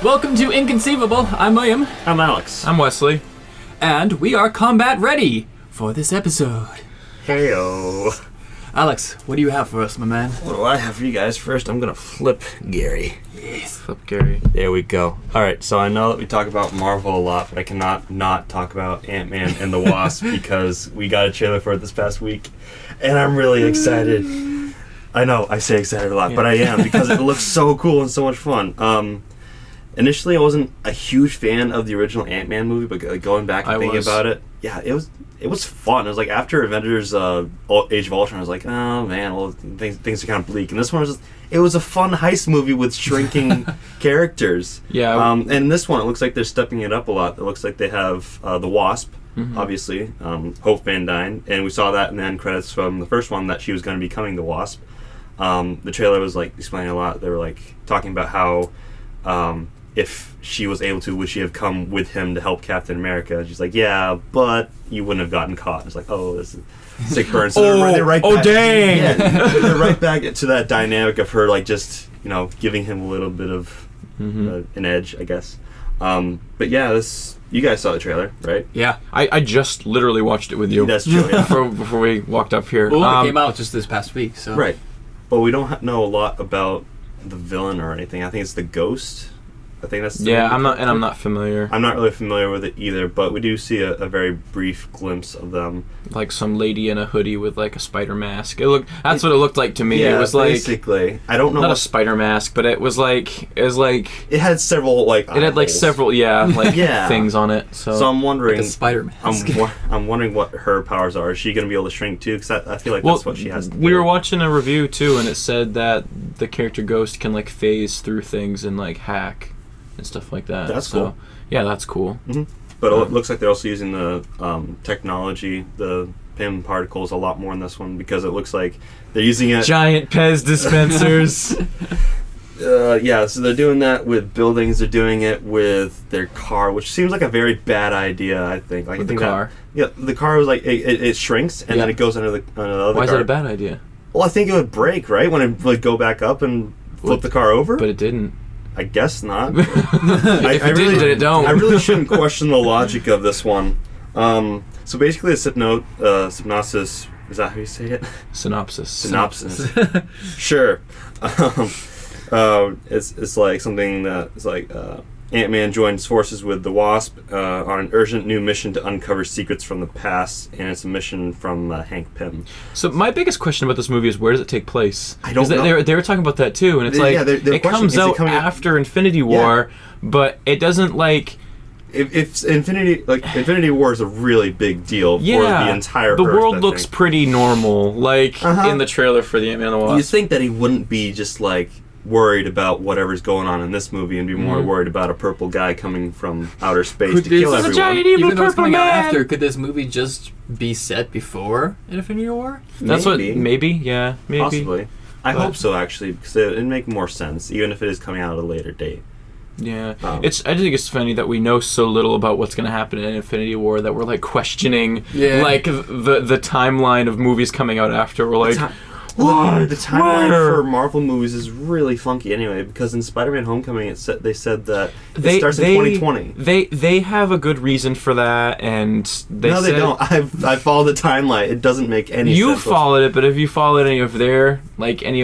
Welcome to Inconceivable. I'm William. I'm Alex. I'm Wesley. And we are combat ready for this episode. Heyo. Alex, what do you have for us, my man? What do I have for you guys? First, I'm going to flip Gary. Yes. Flip Gary. There we go. Alright, so I know that we talk about Marvel a lot, but I cannot not talk about Ant-Man and the Wasp because we got a trailer for it this past week, and I'm really excited. I know, I say excited a lot, but I am because it looks so cool and so much fun. Initially, I wasn't a huge fan of the original Ant-Man movie, but going back and thinking about it, yeah, it was fun. It was like after Avengers Age of Ultron, I was like, oh man, well, things are kind of bleak. And this one was it was a fun heist movie with shrinking characters. Yeah. And this one, it looks like they're stepping it up a lot. It looks like they have the Wasp, obviously, Hope Van Dyne, and we saw that in the end credits from the first one that she was going to be becoming the Wasp. The trailer was like explaining a lot. They were like talking about how if she was able to, would she have come with him to help Captain America? And she's like, yeah, but you wouldn't have gotten caught. It's like, oh, this is sick burn. So they're right back, dang! Yeah, they're right back to that dynamic of her, like, just, giving him a little bit of an edge, I guess. But yeah, you guys saw the trailer, right? Yeah. I just literally watched it with you. That's true, yeah. before we walked up here. Well, it came out just this past week, so. Right. But we don't know a lot about the villain or anything. I think it's the Ghost. I think that's I'm not familiar. I'm not really familiar with it either, but we do see a very brief glimpse of them. Like some lady in a hoodie with like a spider mask. That's what it looked like to me. Yeah, it was like basically. I don't know. Not a spider mask, but it was like it had several several things on it. So I'm wondering. Like a spider mask. I'm wondering what her powers are. Is she going to be able to shrink too? Because I feel like that's what she has to do. We were watching a review too, and it said that the character Ghost can like phase through things and like hack and stuff like that. That's cool. Yeah, that's cool. Mm-hmm. But it looks like they're also using the technology, the PIM particles, a lot more in this one because it looks like they're using it. Giant Pez dispensers. Yeah, so they're doing that with buildings. They're doing it with their car, which seems like a very bad idea. I think. Like with the car. The car was like it shrinks and then it goes under the other. Why is car. that a bad idea? Well, I think it would break right when it would go back up and flip the car over. But it didn't. I guess not. I really shouldn't question the logic of this one. So basically, the synopsis. Is that how you say it? Synopsis. Sure. It's like something that is like Ant-Man joins forces with the Wasp on an urgent new mission to uncover secrets from the past, and it's a mission from Hank Pym. So my biggest question about this movie is where does it take place? I don't know. They were talking about that too, and it's it comes out after Infinity War, but it doesn't like. If Infinity War is a really big deal for the entire the Earth, world looks pretty normal, like in the trailer for the Ant-Man and the Wasp. You think that he wouldn't be just like worried about whatever's going on in this movie and be more worried about a purple guy coming from outer space to kill everyone. Giant evil Even though it's coming man. out after, could this movie just be set before Infinity War? That's maybe. Possibly. I hope so, actually, because it'd make more sense, even if it is coming out at a later date. Yeah, I just think it's funny that we know so little about what's going to happen in Infinity War that we're like questioning like the timeline of movies coming out after. We're like, what? The timeline for Marvel movies is really funky anyway, because in Spider-Man: Homecoming, they said that it starts in 2020. They have a good reason for that, and they don't. I followed the timeline. It doesn't make any sense. You followed it, but have you followed any of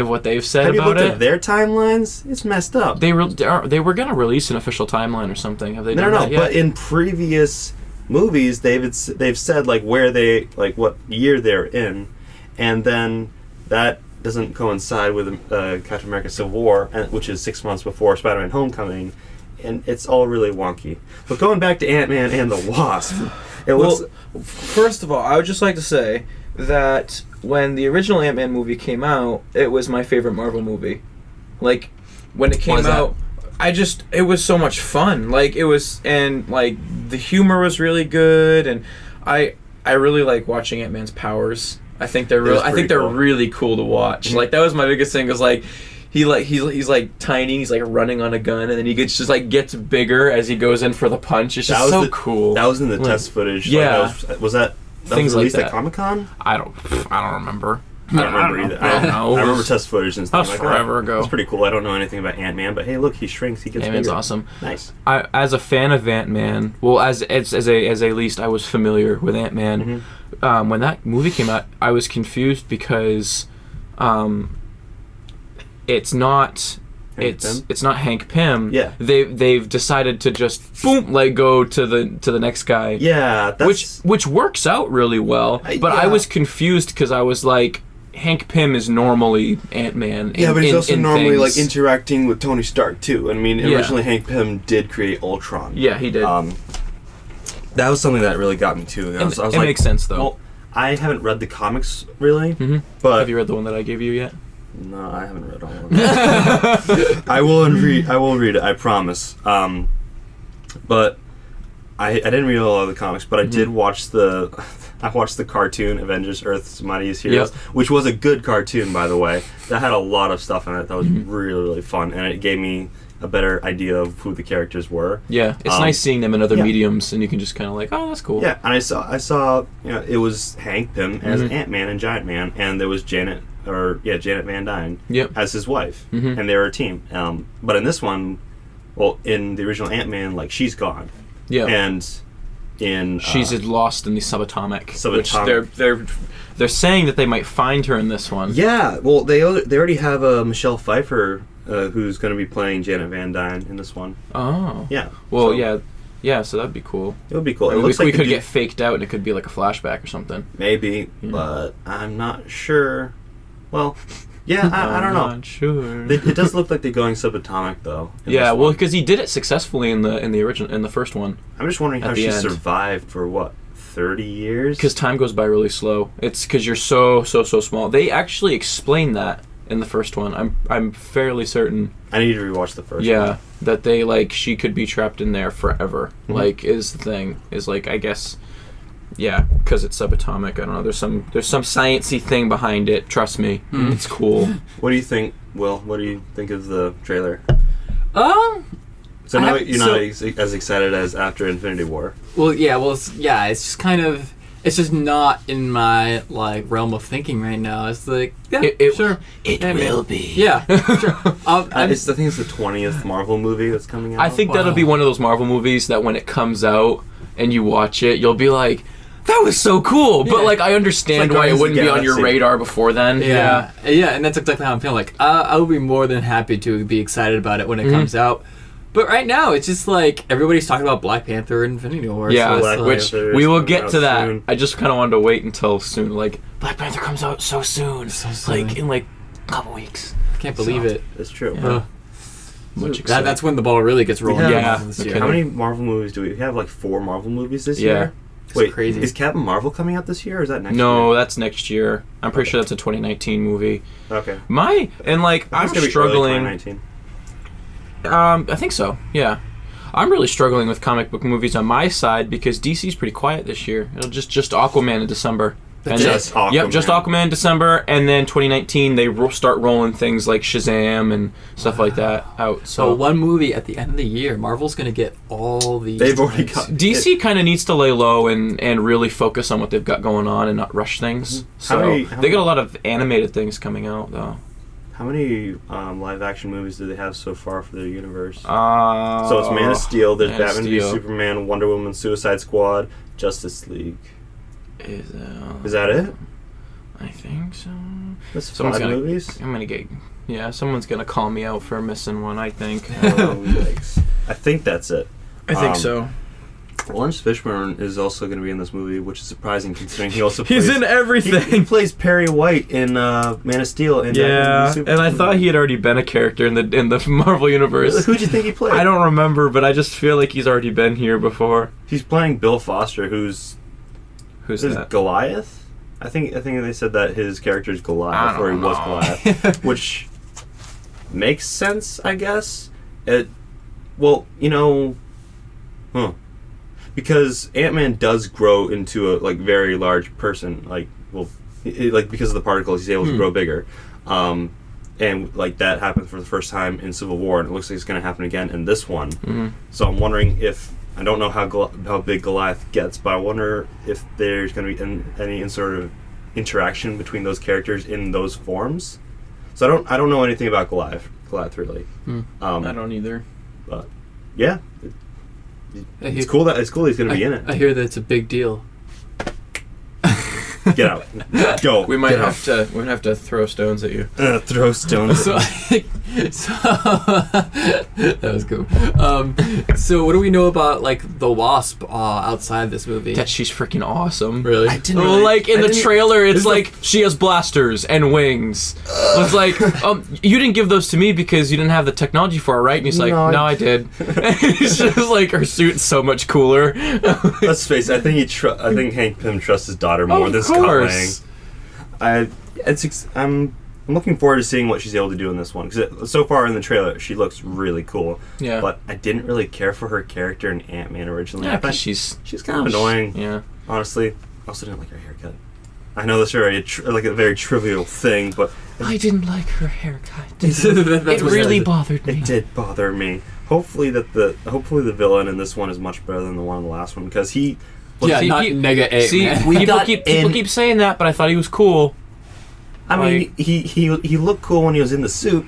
what they've said about it? Have you looked at their timelines? It's messed up. They were going to release an official timeline or something. Have they done that yet? But in previous movies, they've said like where they what year they're in, and then that doesn't coincide with Captain America: Civil War, which is 6 months before Spider-Man: Homecoming, and it's all really wonky. But going back to Ant-Man and the Wasp, first of all, I would just like to say that when the original Ant-Man movie came out, it was my favorite Marvel movie. Like, when it came out, it was so much fun. Like, it was, and like, the humor was really good, and I really like watching Ant-Man's powers. I think they're really cool to watch. Like, that was my biggest thing, was like he's like tiny, he's like running on a gun, and then he gets bigger as he goes in for the punch. It's just so cool. That was in the test footage. Yeah. Was that things released like that at Comic-Con? I don't remember. I don't remember either. I don't know. I remember test footage and stuff. That was forever ago. That's pretty cool. I don't know anything about Ant-Man, but hey, look, he shrinks. He gets Ant-Man's bigger. awesome. Nice. As a fan of Ant-Man, well, as a least, I was familiar with Ant-Man. Mm-hmm. When that movie came out, I was confused because it's not Hank Pym. Yeah. They've decided to just boom go to the next guy. Yeah, that's... Which works out really well. But yeah. I was confused because I was like, Hank Pym is normally Ant-Man. Yeah, but he's also normally things. like interacting with Tony Stark too. I mean, originally Hank Pym did create Ultron. Yeah, he did. That was something that really got me too. I was it like, makes sense though. Well, I haven't read the comics really, but have you read the one that I gave you yet? No, I haven't read all of them. I will read it. I promise. But I didn't read all of the comics, but I did watch I watched the cartoon Avengers: Earth's Mightiest Heroes, which was a good cartoon, by the way. That had a lot of stuff in it that was really, really fun, and it gave me a better idea of who the characters were. Yeah, it's nice seeing them in other mediums, and you can just kind of like, oh, that's cool. Yeah, and I saw, it was Hank Pym as Ant-Man and Giant Man, and there was Janet Van Dyne as his wife, and they were a team. But in this one, well, in the original Ant-Man, like, she's gone. Yeah. And in she's lost in the subatomic. Which they're saying that they might find her in this one. Yeah, well, they already have Michelle Pfeiffer who's going to be playing Janet Van Dyne in this one. Oh. Yeah. Well, yeah, so that'd be cool. It would be cool. It looks like we could get faked out and it could be like a flashback or something. Maybe, but I'm not sure. Well, yeah, I don't know. I'm not sure. It does look like they're going subatomic though. Yeah, well, because he did it successfully in the first one. I'm just wondering how she survived for what, 30 years? Because time goes by really slow. It's because you're so small. They actually explain that in the first one. I'm fairly certain. I need to rewatch the first one. Yeah, that they she could be trapped in there forever. Is the thing I guess. Yeah, because it's subatomic. I don't know. There's some sciencey thing behind it. Trust me, it's cool. What do you think, Will? What do you think of the trailer? So now you're not as excited as after Infinity War. Well, yeah. It's just kind of. It's just not in my realm of thinking right now. It's like, sure, it will be. Yeah, sure. I think it's the 20th Marvel movie that's coming out. I think that'll be one of those Marvel movies that when it comes out and you watch it, you'll be like, that was so cool. Yeah. But I understand why it wouldn't be on your radar before then. Yeah, and that's exactly how I'm feeling. I would be more than happy to be excited about it when it comes out. But right now, it's just everybody's talking about Black Panther and Infinity War. Yeah, so which we will get to that. Soon. I just kind of wanted to wait until soon. Black Panther comes out so soon. In a couple weeks. Can't believe it. It's true. Yeah. That's when the ball really gets rolling. Yeah. This year. How many Marvel movies do we have? 4 Marvel movies this year? Wait, crazy. Is Captain Marvel coming out this year, or is that next year? No, that's next year. I'm pretty sure that's a 2019 movie. Okay. I'm struggling. 2019. I think so. Yeah. I'm really struggling with comic book movies on my side because DC's pretty quiet this year. It'll just Aquaman in December. Aquaman. Yep, just Aquaman in December, and then 2019 they start rolling things like Shazam and stuff like that out. So one movie at the end of the year, Marvel's going to get all these. They've already got DC kind of needs to lay low and really focus on what they've got going on and not rush things. So they got a lot of animated things coming out though. How many live action movies do they have so far for their universe? So it's Man of Steel, there's Batman v Superman, Wonder Woman, Suicide Squad, Justice League. Is that it? I think so. That's 5 movies? Someone's gonna call me out for missing one, I think. Yikes. I think that's it. I think so. Lawrence Fishburne is also going to be in this movie, which is surprising considering he also he's in everything. He plays Perry White in Man of Steel. And I thought he had already been a character in the Marvel universe. Who'd you think he played? I don't remember, but I just feel like he's already been here before. He's playing Bill Foster, who's that? Goliath. I think they said that his character is Goliath, or he was Goliath, which makes sense, I guess. Because Ant-Man does grow into a very large person, because of the particles, he's able to grow bigger, and that happened for the first time in Civil War, and it looks like it's going to happen again in this one. So I'm wondering if I don't know how big Goliath gets, but I wonder if there's going to be any sort of interaction between those characters in those forms. So I don't know anything about Goliath really. I don't either. But yeah, it's cool that he's going to be in it. I hear that it's a big deal. Get out, go. We might have to throw stones at you. Throw stones. So, that was cool. So what do we know about like the Wasp outside this movie? That she's freaking awesome. Really? I didn't really, like in the trailer, it's like she has blasters and wings. It's like, you didn't give those to me because you didn't have the technology for it, right? And he's like, no, I did. It's just like her suit's so much cooler. Let's face it. I think Hank Pym trusts his daughter more than Scott Lang. I'm looking forward to seeing what she's able to do in this one, because so far in the trailer she looks really cool. Yeah. But I didn't really care for her character in Ant-Man originally. Yeah, because she's kind of annoying. Yeah. Honestly, I also didn't like her haircut. I know that's like a very trivial thing, but I didn't like her haircut. It really bothered me. It did bother me. Hopefully the villain in this one is much better than the one in the last one, because he. Well, yeah, not Nega 8, see, man. People keep saying that, but I thought he was cool. I mean, he looked cool when he was in the suit.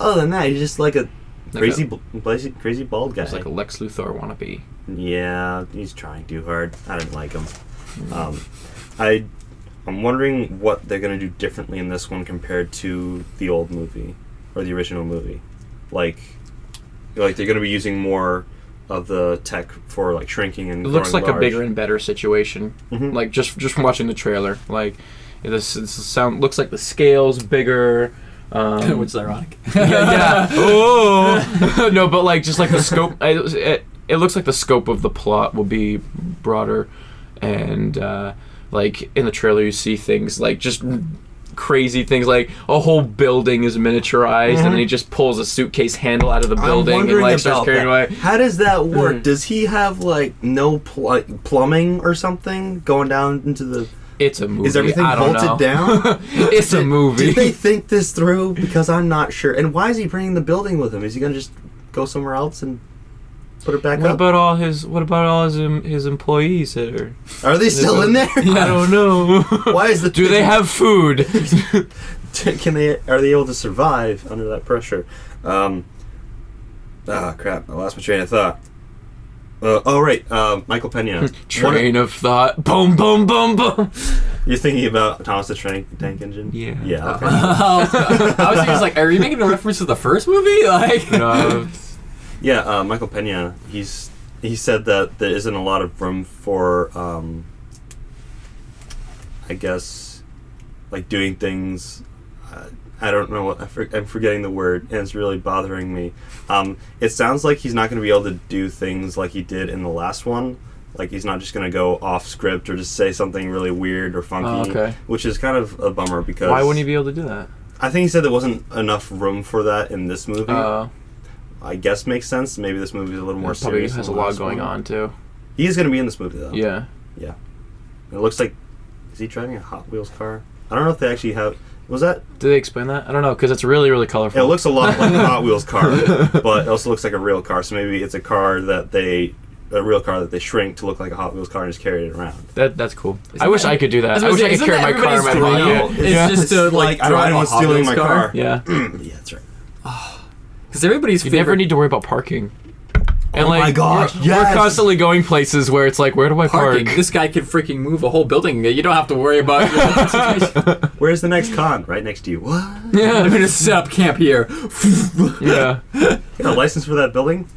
Other than that, he's just like a crazy bald guy. He's like a Lex Luthor wannabe. Yeah, he's trying too hard. I didn't like him. I'm wondering what they're gonna do differently in this one compared to the old movie or the original movie. Like they're gonna be using more of the tech for like shrinking and. It looks like large. A bigger and better situation. Mm-hmm. Like just from watching the trailer, like this looks like the scale's bigger. Which is ironic. Yeah. Oh no, but like just like the scope. It looks like the scope of the plot will be broader, and like in the trailer you see things like just crazy things, like a whole building is miniaturized, and then he just pulls a suitcase handle out of the building and like starts carrying away. How does that work? Does he have like no plumbing or something going down into the? It's a movie. Is everything bolted down? It's a movie. Did they think this through? Because I'm not sure. And why is he bringing the building with him? Is he gonna just go somewhere else and put it back up? What about all his employees that are they still in there? I don't know. Why is the? Do they have food? Are they able to survive under that pressure? Oh crap! I lost my train of thought. Michael Pena. Train of thought. Boom, boom, boom, boom. You're thinking about Thomas the Tank Engine? Yeah. Yeah. Okay. I was just like, are you making a reference to the first movie? Like, no. Yeah, Michael Pena. He said that there isn't a lot of room for, I guess, like doing things. I don't know what I'm forgetting the word, and it's really bothering me. It sounds like he's not going to be able to do things like he did in the last one. Like he's not just going to go off script or just say something really weird or funky, which is kind of a bummer because. Why wouldn't he be able to do that? I think he said there wasn't enough room for that in this movie. I guess makes sense. Maybe this movie is a little more serious. Probably has a lot going on too. He's going to be in this movie though. Yeah. Yeah. It looks like. Is he driving a Hot Wheels car? I don't know if they actually have. Was that? Did they explain that? I don't know, because it's really, really colorful. It looks a lot like a Hot Wheels car, but it also looks like a real car. So maybe it's a real car that they shrink to look like a Hot Wheels car and just carry it around. That's cool. I wish I could do that. I wish I could carry my car in my pocket. It's just to like I don't want stealing my car. Yeah. Yeah, that's right. Because everybody's you never need to worry about parking. And oh my gosh, we're constantly going places where it's like, where do I park? This guy can freaking move a whole building. You don't have to worry about your situation. Where's the next con? Right next to you. What? Yeah, I'm going to set up camp here. Yeah. You got a license for that building?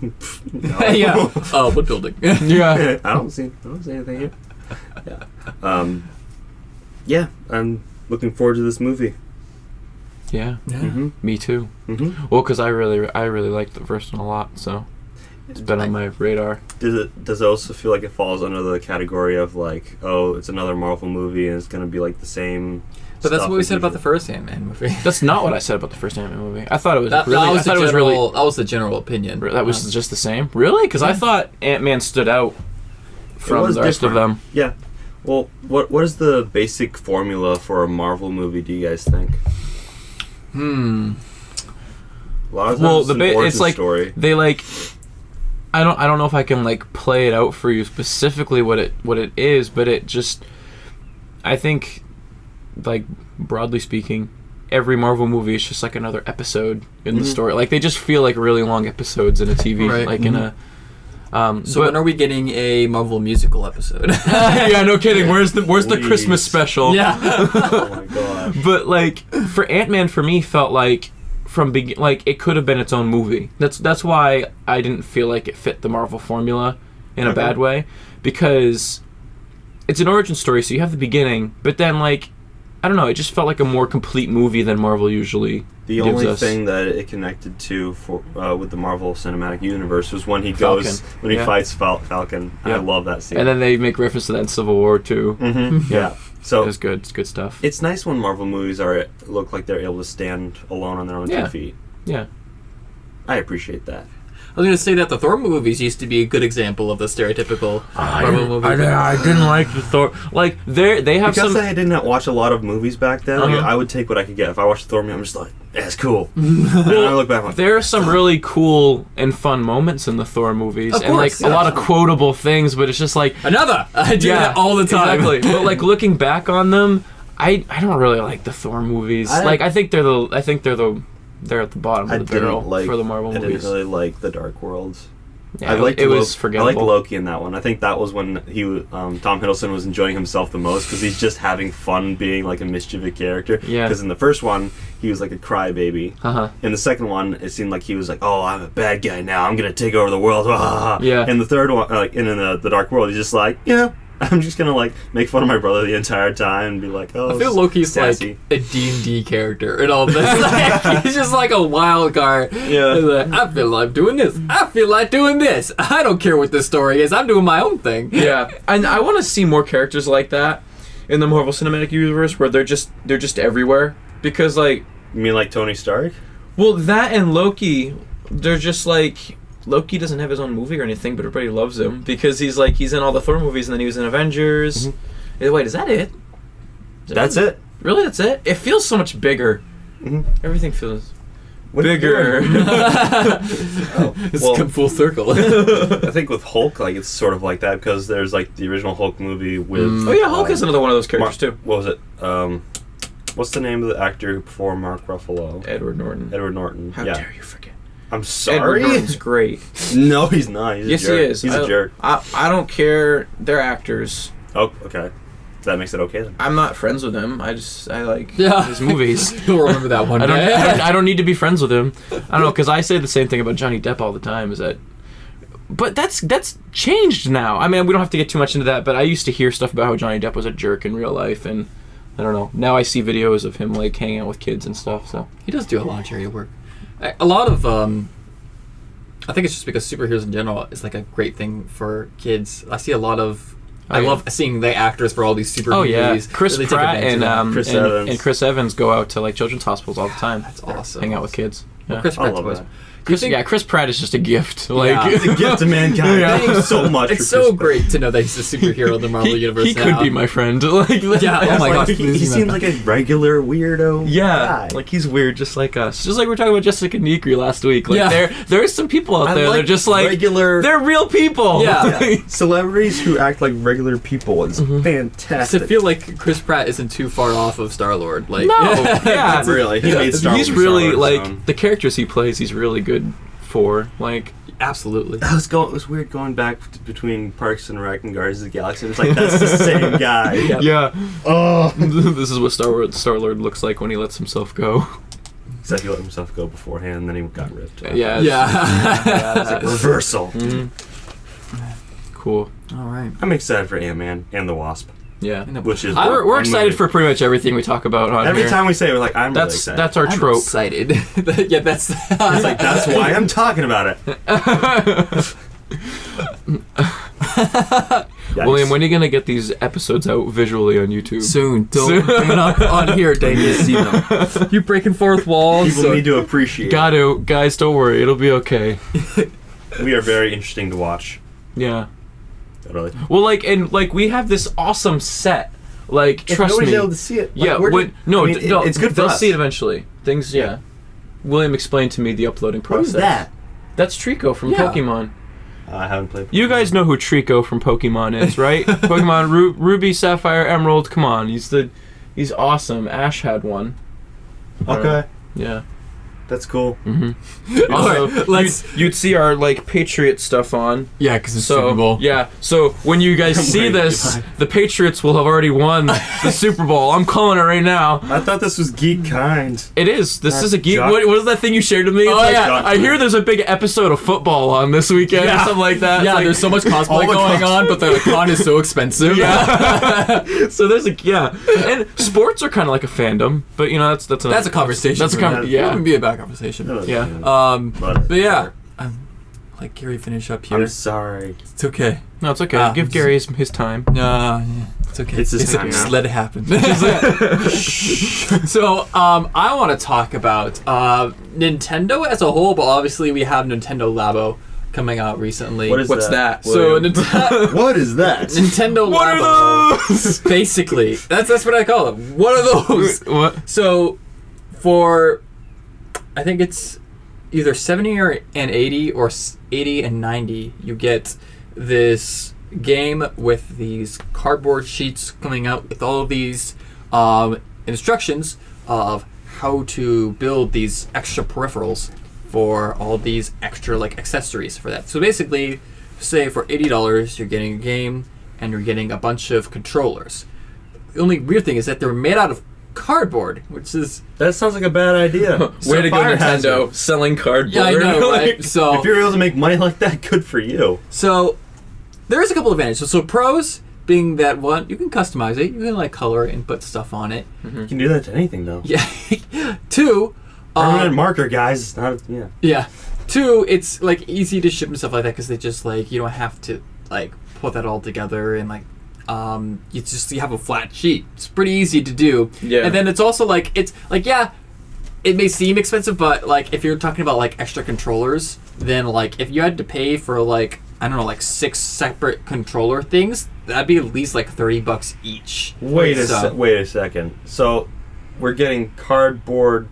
No. Yeah. Oh, what building? Yeah. I don't see anything here. Yeah. Yeah, I'm looking forward to this movie. Yeah. Mm-hmm. Me too. Mm-hmm. Well, because I really liked the first one a lot, so it's been on my radar. Does it also feel like it falls under the category of like, oh, it's another Marvel movie and it's going to be like the same? But that's what we said about the first Ant-Man movie. That's not what I said about the first Ant-Man movie. I thought it was that was the general opinion. That was just the same. Really? Because I thought Ant-Man stood out from the rest of them. Yeah. Well, what is the basic formula for a Marvel movie? Do you guys think? A lot of times it's like story. They like. I don't know if I can like play it out for you specifically what it is, but it just. I think like broadly speaking, every Marvel movie is just like another episode in the story. Like they just feel like really long episodes in a TV, Right. like in a. So when are we getting a Marvel musical episode? Yeah, no kidding. Where's the Please. Christmas special? Yeah. Oh my gosh. But like for Ant-Man, for me, felt like like it could have been its own movie. That's why I didn't feel like it fit the Marvel formula in a bad way, because it's an origin story. So you have the beginning, but then like I don't know, it just felt like a more complete movie than Marvel usually The gives only us. thing that it connected to for with the Marvel Cinematic Universe was when he Falcon. goes when he Yeah. fights Falcon. Yeah. I love that scene. And then they make reference to that in Civil War too. Yeah. So It was good. It's good stuff. it's nice when Marvel movies look like they're able to stand alone on their own Yeah. 2 feet. Yeah. I appreciate that. I was going to say that the Thor movies used to be a good example of the stereotypical Marvel movie. I didn't like the Thor. Like they have Because some. I didn't watch a lot of movies back then, like, Uh-huh. I would take what I could get. If I watched the Thor movie, I'm just like, yeah, it's cool. And I look back, I'm like, There are some really cool and fun moments in the Thor movies, Of and like course, a yeah. lot of quotable things. But it's just like Another! I do that all the time. Exactly. But like looking back on them, I don't really like the Thor movies. I think they're at the bottom I of the barrel didn't like for the Marvel I movies. didn't really like the Dark Worlds. Yeah, I liked it was I forgettable. liked Loki in that one. I think that was when Tom Hiddleston was enjoying himself the most, because he's just having fun being like a mischievous character. Yeah. Because in the first one, he was like a crybaby. Uh-huh. In the second one, it seemed like he was like, "Oh, I'm a bad guy now. I'm gonna take over the world." Yeah. In the third one, like in the Dark World, he's just like, "Yeah, I'm just gonna like make fun of my brother the entire time and be like, oh." I feel Loki's sassy. like a D&D character in all this. Like, he's just like a wild card. Yeah. He's like, I feel like doing this. I feel like doing this. I don't care what this story is. I'm doing my own thing. Yeah, and I want to see more characters like that in the Marvel Cinematic Universe, where they're just everywhere. Because like, You mean like Tony Stark? well, that and Loki, they're just like. Loki doesn't have his own movie or anything, but everybody loves him because he's in all the Thor movies, and then he was in Avengers. Wait, is that it? That's it. Really, that's it? It feels so much bigger. Mhm. Everything feels What are you bigger. doing? It's well- come full circle. I think with Hulk, like it's sort of like that, because there's like the original Hulk movie with. Oh yeah, Hulk is another one of those characters too. What was it? What's the name of the actor who performed Mark Ruffalo? Edward Norton. Edward Norton. How yeah. dare you forget? I'm Edward sorry. Norton's great. No, he's not. He's Yes, a jerk. he is. He's a jerk. I don't care. They're actors. Oh, okay. That makes it okay then. I'm not friends with him. I like Yeah. his movies. You'll remember that one I don't, day. I don't need to be friends with him. I don't know, because I say the same thing about Johnny Depp all the time. Is that, but that's changed now. I mean, we don't have to get too much into that. But I used to hear stuff about how Johnny Depp was a jerk in real life, and I don't know. Now I see videos of him like hanging out with kids and stuff. So He does do a lot of charity work. A lot of, I think it's just because superheroes in general is like a great thing for kids. I see a lot of. I love seeing the actors for all these superhero oh yeah, movies. Chris really take Pratt advantage of and that. Evans. and Chris Evans go out to like children's hospitals all the time. That's awesome. Hang out with kids. Yeah. Well, Chris I Pratt's love voice. that. Chris Pratt is just a gift. Like Yeah. It's a gift to mankind. Yeah. Thank you so much. It's for so Chris Pratt. great to know that he's a superhero in the Marvel universe he now. could be my friend. Like Yeah, oh my gosh. He seems like a regular weirdo. Yeah, guy. like he's weird, just like us. Just like we were talking about Jessica Nigri last week. Like Yeah. there's some people out I there. like They're just like regular. they're real people. Yeah. Celebrities who act like regular people is fantastic. I feel like Chris Pratt isn't too far off of Star-Lord. Like, No, yeah. really, he made Star he's Wars really Star Wars, like the characters he plays. He's really good for. Like absolutely. It was weird going back between Parks and Rec and Guardians of the Galaxy. It's like that's the same guy. yeah. Oh, This is what Star-Lord looks like when he lets himself go. except he let himself go beforehand, and then he got ripped. Yeah. Yeah. It's like reversal. Mhm. Cool. All right. I'm excited for Ant-Man and the Wasp, Yeah. which is We're one excited movie. for pretty much everything we talk about on Every here. time we say it, we're like, I'm really That's excited. that's our I'm trope. excited. Yeah, that's. It's like that's why I'm talking about it. Yikes. William, when are you gonna get these episodes out visually on YouTube? Soon. Don't bring it up on here, dang it. see them. You breaking fourth walls. People need to appreciate. Got to, guys. Don't worry, it'll be okay. We are very interesting to watch. Yeah. Really. Well, like we have this awesome set. Like, If trust nobody's me. able to see it, like, Yeah. where When, did- no, I mean, no. it's good for They'll us. see it eventually. Things. Yeah. William explained to me the uploading What process. is that? That's Trico from Yeah. Pokemon. I haven't played. You guys know who Trico from Pokemon is, right? Pokemon Ruby, Sapphire, Emerald. Come on, he's the He's awesome. Ash had one. Okay, Yeah. that's cool. Mm-hmm. All Also, right, let's. you'd see our like Patriot stuff on. Yeah, because it's So Super Bowl. yeah, so when you guys see Wait, this, goodbye. the Patriots will have already won the Super Bowl. I'm calling it right now. I thought this was Geek Kind. It is. This That's is a geek. Jock- What was that thing you shared with me? It's Oh, like, yeah. I hear there's a big episode of football on this weekend or something like that. It's Yeah, like- there's so much all cosplay the going on, but the con is so expensive. Yeah. So there's and sports are kind of like a fandom, but you know that's That's a conversation. That's a for con- me. yeah. It would be a bad conversation. Yeah. But yeah, like Gary finish up here. I'm sorry. It's okay. No, it's okay. Give Gary his time. No, yeah, it's okay. It's his time just now. let it happen. So, I want to talk about Nintendo as a whole, but obviously we have Nintendo Labo coming out recently. What's that? So, William? What is that? Nintendo What Labo. are those? Basically, that's what I call them. What are those? What? So, for I think it's either 70 and 80 or 80 and 90, you get this game with these cardboard sheets coming out with all of these instructions of how to build these extra peripherals for all these extra like accessories for that. So basically, say for $80 you're getting a game and you're getting a bunch of controllers. The only weird thing is that they're made out of cardboard, which is That sounds like a bad idea. Way to go, Fire Nintendo! hazard. Selling cardboard. yeah, I know, right? Like, So If you're able to make money like that, good for you. So there is a couple of advantages. So pros being that one, you can customize it. You can like color it and put stuff on it. You can do that to anything, though. Yeah. Two, Permanent marker, guys. It's not. Yeah. yeah. Two, it's like easy to ship and stuff like that because they just like you don't have to like put that all together and like you have a flat sheet. It's pretty easy to do. Yeah. And then it's also like it's like yeah, it may seem expensive, but like if you're talking about like extra controllers, then like if you had to pay for like I don't know like 6 separate controller things, that'd be at least like $30 each. Wait a So- wait a second. So, we're getting cardboard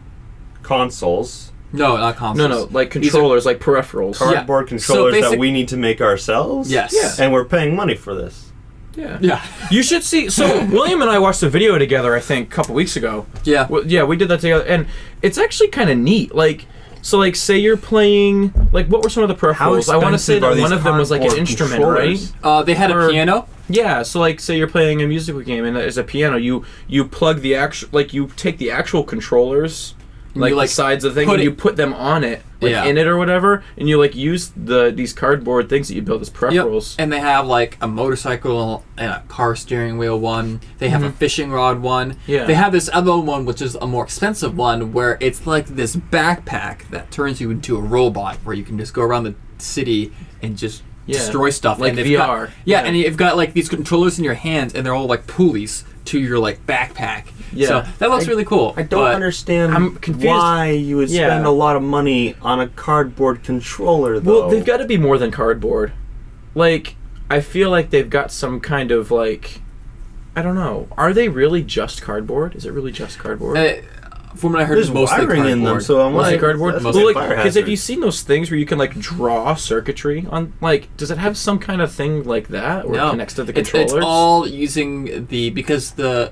consoles, No, not consoles. no, like controllers, like peripherals. cardboard So controllers that basic- we need to make ourselves. Yes. Yeah. And we're paying money for this. Yeah. Yeah. You should see. So William and I watched a video together. I think a couple weeks ago. Yeah. Well, yeah, we did that together, and it's actually kind of neat. Like, so like, say you're playing. Like, what were some of the peripherals? I want to say that one of them was like an cardboard instrument, controllers? right? They had a Or- piano. Yeah. So like, say you're playing a musical game and there's a piano. You plug the actual you take the actual controllers. And Like you, the sides of the thing, put and it- you put them on it, like Yeah. in it or whatever, and you like use these cardboard things that you build as peripherals. And they have like a motorcycle and a car steering wheel one. They have a fishing rod one. Yeah. They have this other one, which is a more expensive one, where it's like this backpack that turns you into a robot, where you can just go around the city and just Yeah. destroy stuff. Like and they've VR. Got, Yeah. and you've got like these controllers in your hands, and they're all like pulleys to your like backpack. Yeah. So that looks really cool. I don't but- understand I'm confused. why you would Yeah. spend a lot of money on a cardboard controller, though. Well, they've got to be more than cardboard. Like, I feel like they've got some kind of like, I don't know. Are they really just cardboard? Is it really just cardboard? From what I heard, There's it's mostly wiring cardboard. in them, so I'm Mostly like, cardboard. that's Mostly Well, a like, fire because if hazard. you've seen those things where you can like draw circuitry on, like, does it have some kind of thing like that, or it connects to the controllers? It's all using because the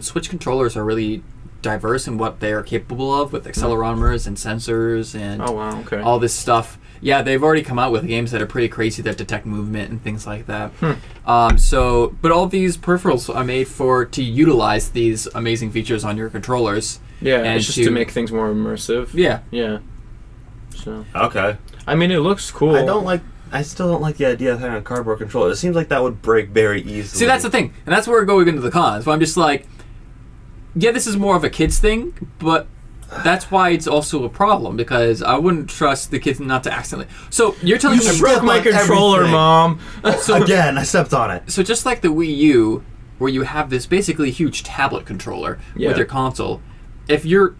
Switch controllers are really diverse in what they are capable of with accelerometers and sensors and Oh wow, okay. all this stuff. Yeah, they've already come out with games that are pretty crazy that detect movement and things like that. But all these peripherals are made to utilize these amazing features on your controllers. Yeah, and it's just to make things more immersive. Yeah. Yeah. So, Okay. I mean, it looks cool. I still don't like the idea of having a cardboard controller. It seems like that would break very easily. See, that's the thing, and that's where we're going into the cons. But I'm just like, yeah, this is more of a kids thing, but that's why it's also a problem because I wouldn't trust the kids not to accidentally. So you're telling me You I broke my step on controller, everything. Mom. Again, I stepped on it. So just like the Wii U, where you have this basically huge tablet controller Yeah. with your console, if your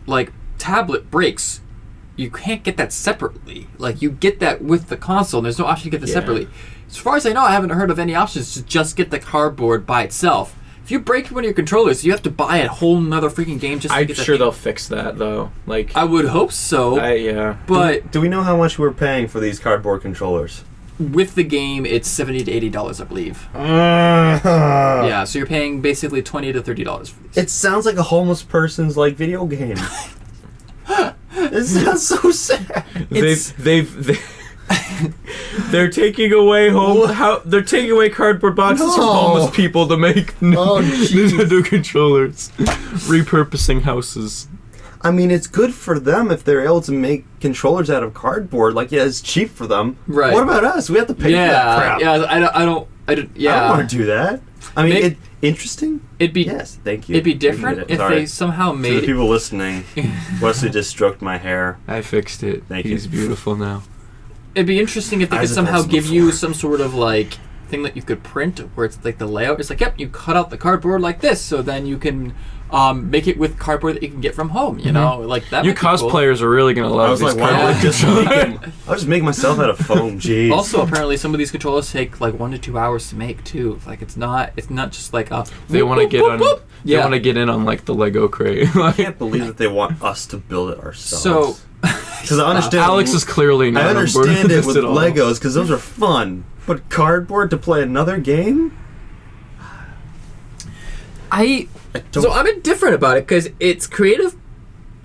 like tablet breaks, you can't get that separately. Like you get that with the console, and there's no option to get that Yeah. separately. As far as I know, I haven't heard of any options to just get the cardboard by itself. If you break one of your controllers, you have to buy a whole nother freaking game just to I'm get that sure thing. they'll fix that though. Like, I would hope so, yeah. but Do we know how much we're paying for these cardboard controllers? with the game, it's $70 to $80, I believe. Yeah, so you're paying basically $20 to $30 for these. It sounds like a homeless person's like video game. It sounds so sad. They're taking away they're taking away cardboard boxes from homeless people to make Nintendo controllers. Repurposing houses. I mean, it's good for them if they're able to make controllers out of cardboard. Like, yeah, it's cheap for them. Right. What about us? We have to pay for that crap. Yeah, I don't want to do that. I mean, interesting? Yes, thank you. It'd be different if they somehow To made the people listening, Wesley just stroked my hair. I fixed it. Thank you. He's beautiful now. It'd be interesting if they could somehow give you some sort of like thing that you could print where it's like the layout. It's like, yep, you cut out the cardboard like this, so then you can make it with cardboard that you can get from home. You know, like that. You cosplayers are really gonna love these cardboard controllers. I was just making myself out of foam. Jeez. Also, apparently, some of these controllers take like 1 to 2 hours to make too. Like it's not just like they want to get on. whoop. They want to get in on like the Lego crate. I can't believe that they want us to build it ourselves. So, because I understand Alex is clearly not. I understand it with at all. Legos because those are fun, but cardboard to play another game. So I'm indifferent about it because it's creative.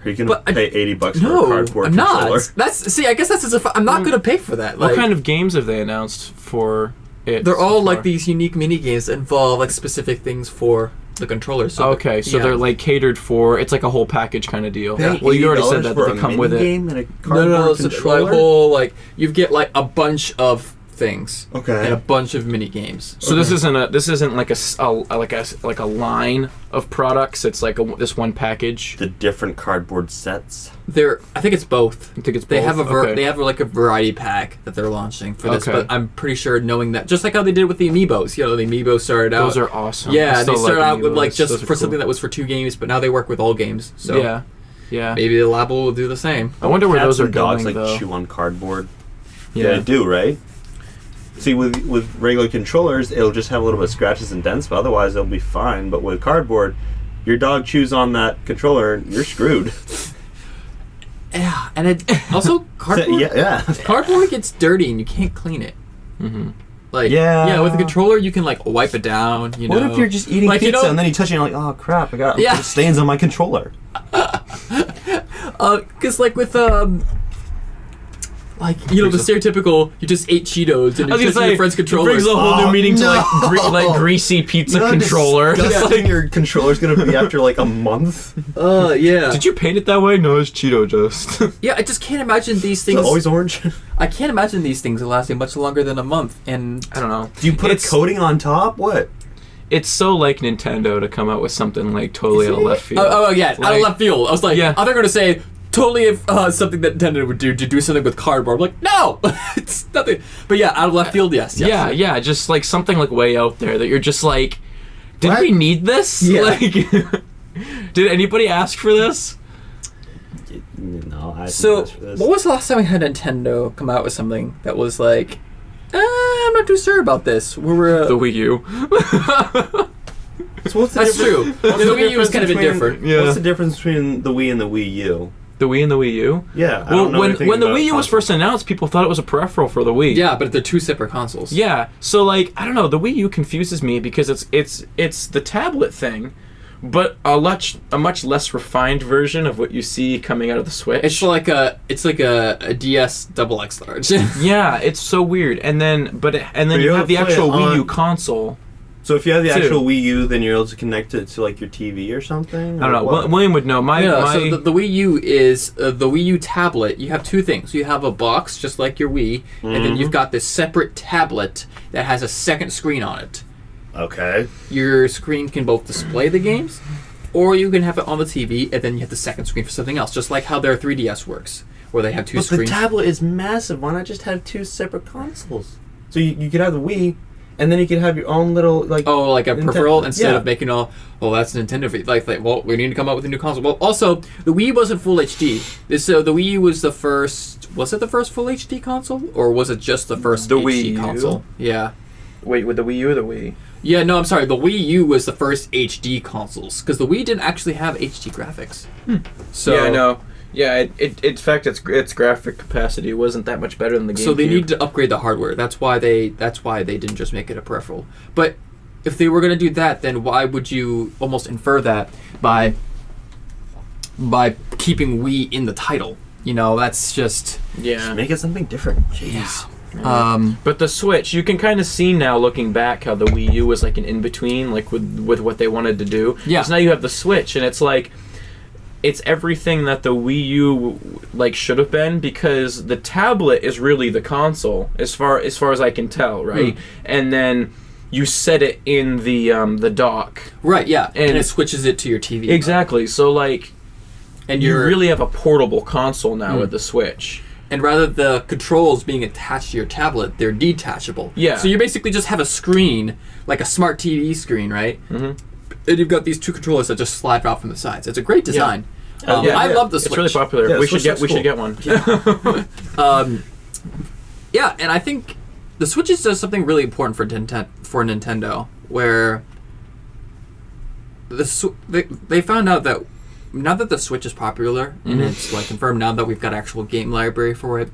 Are you gonna pay $80 for a cardboard I'm controller? not. I guess that's as if I'm not gonna pay for that. What kind of games have they announced for it? They're all like these unique mini games that involve like specific things for the controller. So they're like catered for. It's like a whole package kind of deal. Yeah. Well, you already said that for they come with it. Game and a cardboard So controller? like whole like you get like a bunch of things. Okay. And a bunch of mini games. So this isn't like a line of products. It's like this one package. The different cardboard sets. I think it's both. I think it's both. They have they have like a variety pack that they're launching for this, but I'm pretty sure knowing that just like how they did with the Amiibos. You know, the Amiibo started out. Those are awesome. Yeah, they started out with Amiibos. like just Those are for cool. something that was for 2 games, but now they work with all games. So yeah. maybe the Labo will do the same. I wonder where Cats those are and dogs going like though. chew on cardboard. Yeah, they do, right? See, with regular controllers, it'll just have a little bit of scratches and dents, but otherwise it'll be fine. But with cardboard, your dog chews on that controller, and you're screwed. Yeah, and it also cardboard. Cardboard gets dirty and you can't clean it. Mm-hmm. Like with the controller you can like wipe it down. You know. What if you're just eating like, pizza and then you touch it and you're like, oh crap, I got stains on my controller. Because like with like you know the stereotypical you just ate Cheetos and you touch your friend's controller. It brings a whole new meaning to like greasy pizza controller. Like your controller's gonna be after like a month. Yeah. Did you paint it that way? No, it's Cheeto dust. Yeah, I just can't imagine these things. Is it always orange? I can't imagine these things lasting much longer than a month. And I don't know. Do you put a coating on top? What? It's so like Nintendo to come out with something like totally out of left field. Oh yeah, out of left field. I was like, I thought they were gonna say totally something that Nintendo would do to do something with cardboard. I'm like, no, it's nothing. But yeah, out of left field, yes. Yeah, just like something like way out there that you're just like, did we need this? Yeah. Like, did anybody ask for this? No, I So, what was the last time we had Nintendo come out with something that was like, I'm not too sure about this? The Wii U. So That's true. The Wii U was kind of indifferent. Yeah. What's the difference between the Wii and the Wii U? The Wii and the Wii U? Yeah. I Well, don't know when anything the about Wii U was consoles. first announced, people thought it was a peripheral for the Wii. Yeah, but they're 2 separate consoles. Yeah. So like, I don't know. The Wii U confuses me because it's the tablet thing, but a much less refined version of what you see coming out of the Switch. It's like a DS double X large. Yeah, it's so weird. And then you you're have the able to play actual it Wii U on- console. So if you have the Two. actual Wii U, then you're able to connect it to like your TV or something? I don't know. What? William would know. So the Wii U is the Wii U tablet. You have 2 things. You have a box just like your Wii, and then you've got this separate tablet that has a second screen on it. Okay. Your screen can both display the games, or you can have it on the TV, and then you have the second screen for something else, just like how their 3DS works, where they have 2 But screens. the tablet is massive. Why not just have 2 separate consoles? So you could have the Wii, and then you could have your own little like. Oh, like a Nintendo- peripheral instead yeah. of making all. Oh, that's Nintendo. Like, well, we need to come up with a new console. Well, also the Wii wasn't full HD. So the Wii U was the first. Was it the first full HD console, or was it just the first The HD Wii U? console? Yeah. Wait, with the Wii U or the Wii? Yeah, no, I'm sorry. The Wii U was the first HD consoles because the Wii didn't actually have HD graphics. So yeah, I know. Yeah, in fact, its graphic capacity wasn't that much better than the GameCube. So they need to upgrade the hardware. That's why they didn't just make it a peripheral. But if they were going to do that, then why would you almost infer that by keeping Wii in the title? You know, that's just Just make it something different. Jeez. Yeah. But the Switch, you can kind of see now, looking back, how the Wii U was like an in-between, like with what they wanted to do. Yeah. So now you have the Switch, and it's like, it's everything that the Wii U like should have been, because the tablet is really the console, as far as I can tell, right? And then you set it in the dock. Right, yeah. And it switches it to your TV. Exactly. So like, And you you're really have a portable console now with the Switch. And rather the controls being attached to your tablet, they're detachable. Yeah. So you basically just have a screen, like a smart TV screen, right? Mm-hmm. And you've got these two controllers that just slide out from the sides. It's a great design. I love the Switch. It's really popular. Yeah, we should get one. Yeah, and I think the Switch does something really important for Nintendo, where they found out that now that the Switch is popular and it's like confirmed now that we've got actual game library for it,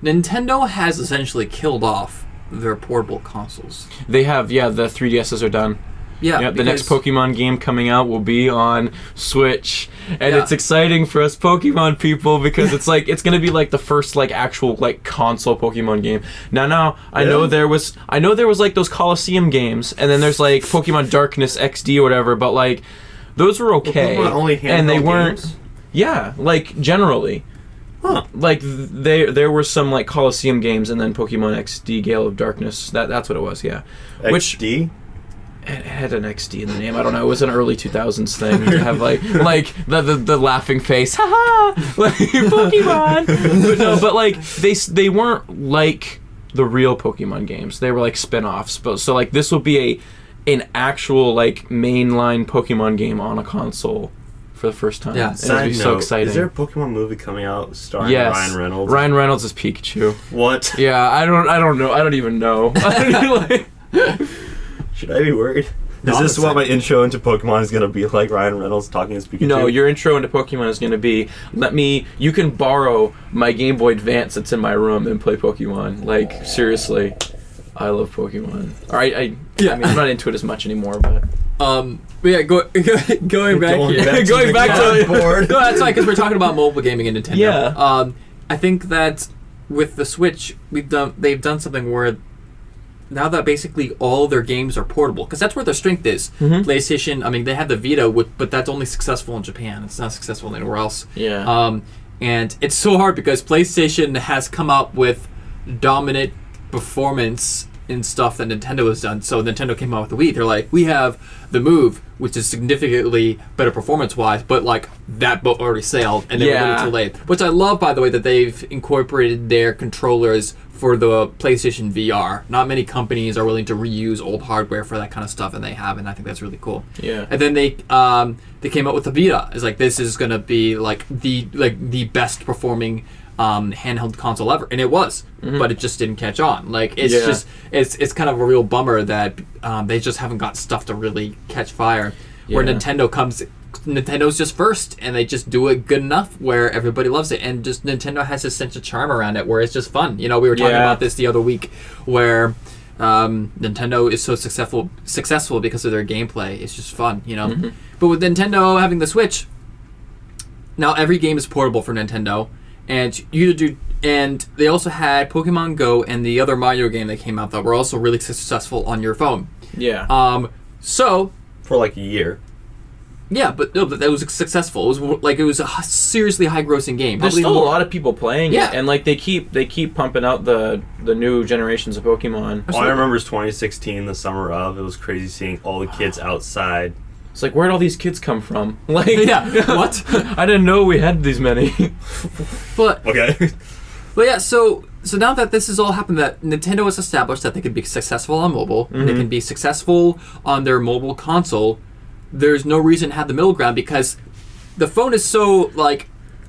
Nintendo has essentially killed off their portable consoles. They have, the 3DSs are done. Yeah, the next Pokemon game coming out will be on Switch, and it's exciting for us Pokemon people, because it's like it's gonna be like the first like actual like console Pokemon game. Now I know there was like those Coliseum games, and then there's like Pokemon Darkness XD or whatever, but like those were okay, and they weren't. Games? Yeah, like generally. Huh. Like there were some like Coliseum games, and then Pokemon XD Gale of Darkness. That's what it was. Yeah. XD? It had an XD in the name. I don't know. It was an early 2000s thing to have like the laughing face, haha, like Pokemon. but like they weren't like the real Pokemon games. They were like spin-offs. So like this will be an actual like mainline Pokemon game on a console for the first time. Yeah. It'll be so exciting. Is there a Pokemon movie coming out starring Yes. Ryan Reynolds? Ryan Reynolds is Pikachu. What? Yeah, I don't know. I don't even know. Should I be worried? Is this what my intro into Pokemon is going to be like, Ryan Reynolds talking as Pikachu? No, your intro into Pokemon is going to be, you can borrow my Game Boy Advance that's in my room and play Pokemon. Like, seriously, I love Pokemon. Alright, I mean, I'm not into it as much anymore, but... yeah, going back here. Going back to board. No, that's right, because we're talking about mobile gaming and Nintendo. Yeah. I think that with the Switch, they've done something where now that basically all their games are portable, because that's where their strength is. PlayStation, I mean, they have the Vita, but that's only successful in Japan. It's not successful anywhere else. Yeah. And it's so hard because PlayStation has come up with dominant performance in stuff that Nintendo has done. So Nintendo came out with the Wii. They're like, we have the Move, which is significantly better performance-wise, but like that boat already sailed, and they were a little too late. Which I love, by the way, that they've incorporated their controllers for the PlayStation VR. Not many companies are willing to reuse old hardware for that kind of stuff, and they have, and I think that's really cool. Yeah. And then they came out with the Vita. It's like, this is gonna be like the best performing handheld console ever, and it was, but it just didn't catch on. Like it's kind of a real bummer that they just haven't got stuff to really catch fire. Where Nintendo's just first, and they just do it good enough where everybody loves it, and just Nintendo has this sense of charm around it where it's just fun. You know, we were talking about this the other week, where Nintendo is so successful because of their gameplay. It's just fun, you know. But with Nintendo having the Switch, now every game is portable for Nintendo. And they also had Pokemon Go and the other Mario game that came out that were also really successful on your phone. Yeah. So For like a year. Yeah, but no, but that was successful. It was a seriously high-grossing game. There's still a lot of people playing Yeah. it, and like they keep pumping out the new generations of Pokemon. All I remember is 2016, the summer of. It was crazy seeing all the kids outside. It's like, where'd all these kids come from? Like, Yeah, what? I didn't know we had these many. But Okay. yeah, so now that this has all happened, that Nintendo has established that they can be successful on mobile, they can be successful on their mobile console. There's no reason to have the middle ground, because the phone is so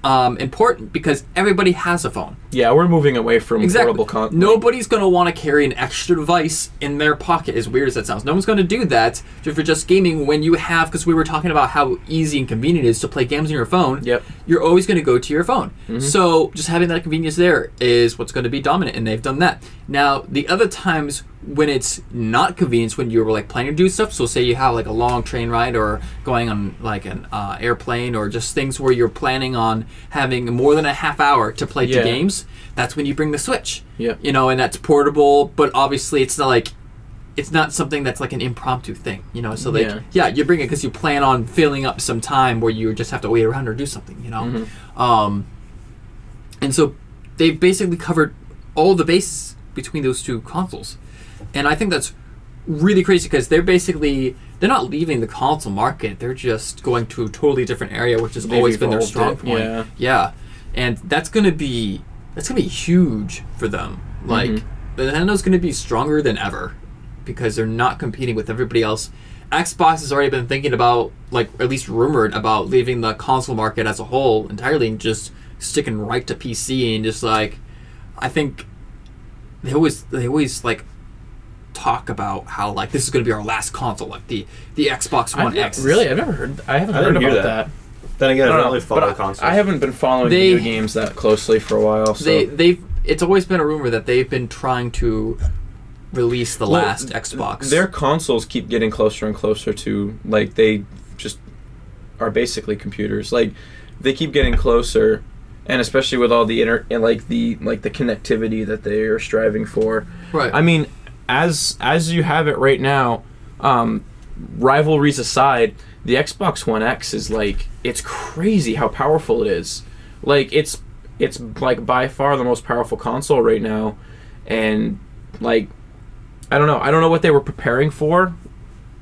important because everybody has a phone. Yeah, we're moving away from portable consoles. Nobody's going to want to carry an extra device in their pocket, as weird as that sounds. No one's going to do that for just gaming when you have, because we were talking about how easy and convenient it is to play games on your phone. Yep. You're always going to go to your phone. So just having that convenience there is what's going to be dominant, and they've done that. Now, the other times when it's not convenient, when you're like planning to do stuff, so say you have like a long train ride or going on like an airplane, or just things where you're planning on having more than a half hour to play two games, that's when you bring the Switch. Yeah. You know, and that's portable, but obviously it's not something that's like an impromptu thing, you know. So like, you bring it because you plan on filling up some time where you just have to wait around or do something, you know. And so they've basically covered all the bases between those two consoles, and I think that's really crazy because they're not leaving the console market. They're just going to a totally different area, which has always been their strong point. Yeah, and that's gonna be huge for them. Like Nintendo's gonna be stronger than ever because they're not competing with everybody else. Xbox has already been thinking about, like, at least rumored about leaving the console market as a whole entirely and just sticking right to PC, and just like, I think they always like talk about how like this is going to be our last console, like the Xbox One X. Really, I haven't heard about that. Then again, I don't really follow consoles. I haven't been following video games that closely for a while. So it's always been a rumor that they've been trying to release the last Xbox. Their consoles keep getting closer and closer to, like, they just are basically computers. Like, they keep getting closer, and especially with all the the connectivity that they are striving for. Right. I mean, as you have it right now, rivalries aside, the Xbox One X is like, it's crazy how powerful it is. Like, it's like by far the most powerful console right now, and like, I don't know what they were preparing for.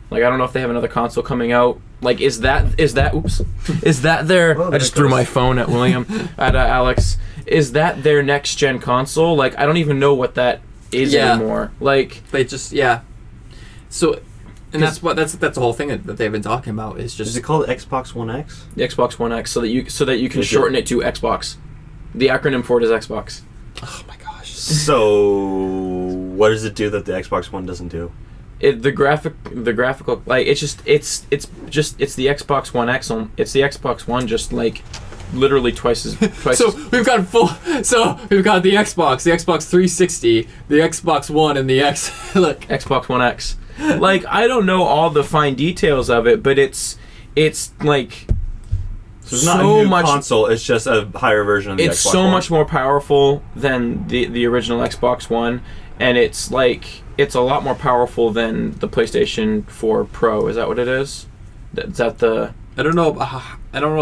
Like, I don't know if they have another console coming out. Like, is that their? Well, I just threw my phone at William, at Alex. Is that their next gen console? Like, I don't even know what that is anymore. Like, they just So, and that's the whole thing that they've been talking about is just. Is it called Xbox One X? The Xbox One X, so that you can shorten it to Xbox. The acronym for it is Xbox. Oh my gosh. So, what does it do that the Xbox One doesn't do? The graphical, like, it's the Xbox One X. It's the Xbox One, just like literally twice. So we've got the Xbox 360, the Xbox One, and the Xbox One X. Like, I don't know all the fine details of it, but it's like. So it's not a new console, it's just a higher version of the Xbox One. It's so much more powerful than the original Xbox One, and it's like, it's a lot more powerful than the PlayStation 4 Pro. Is that what it is? Is that the... I don't know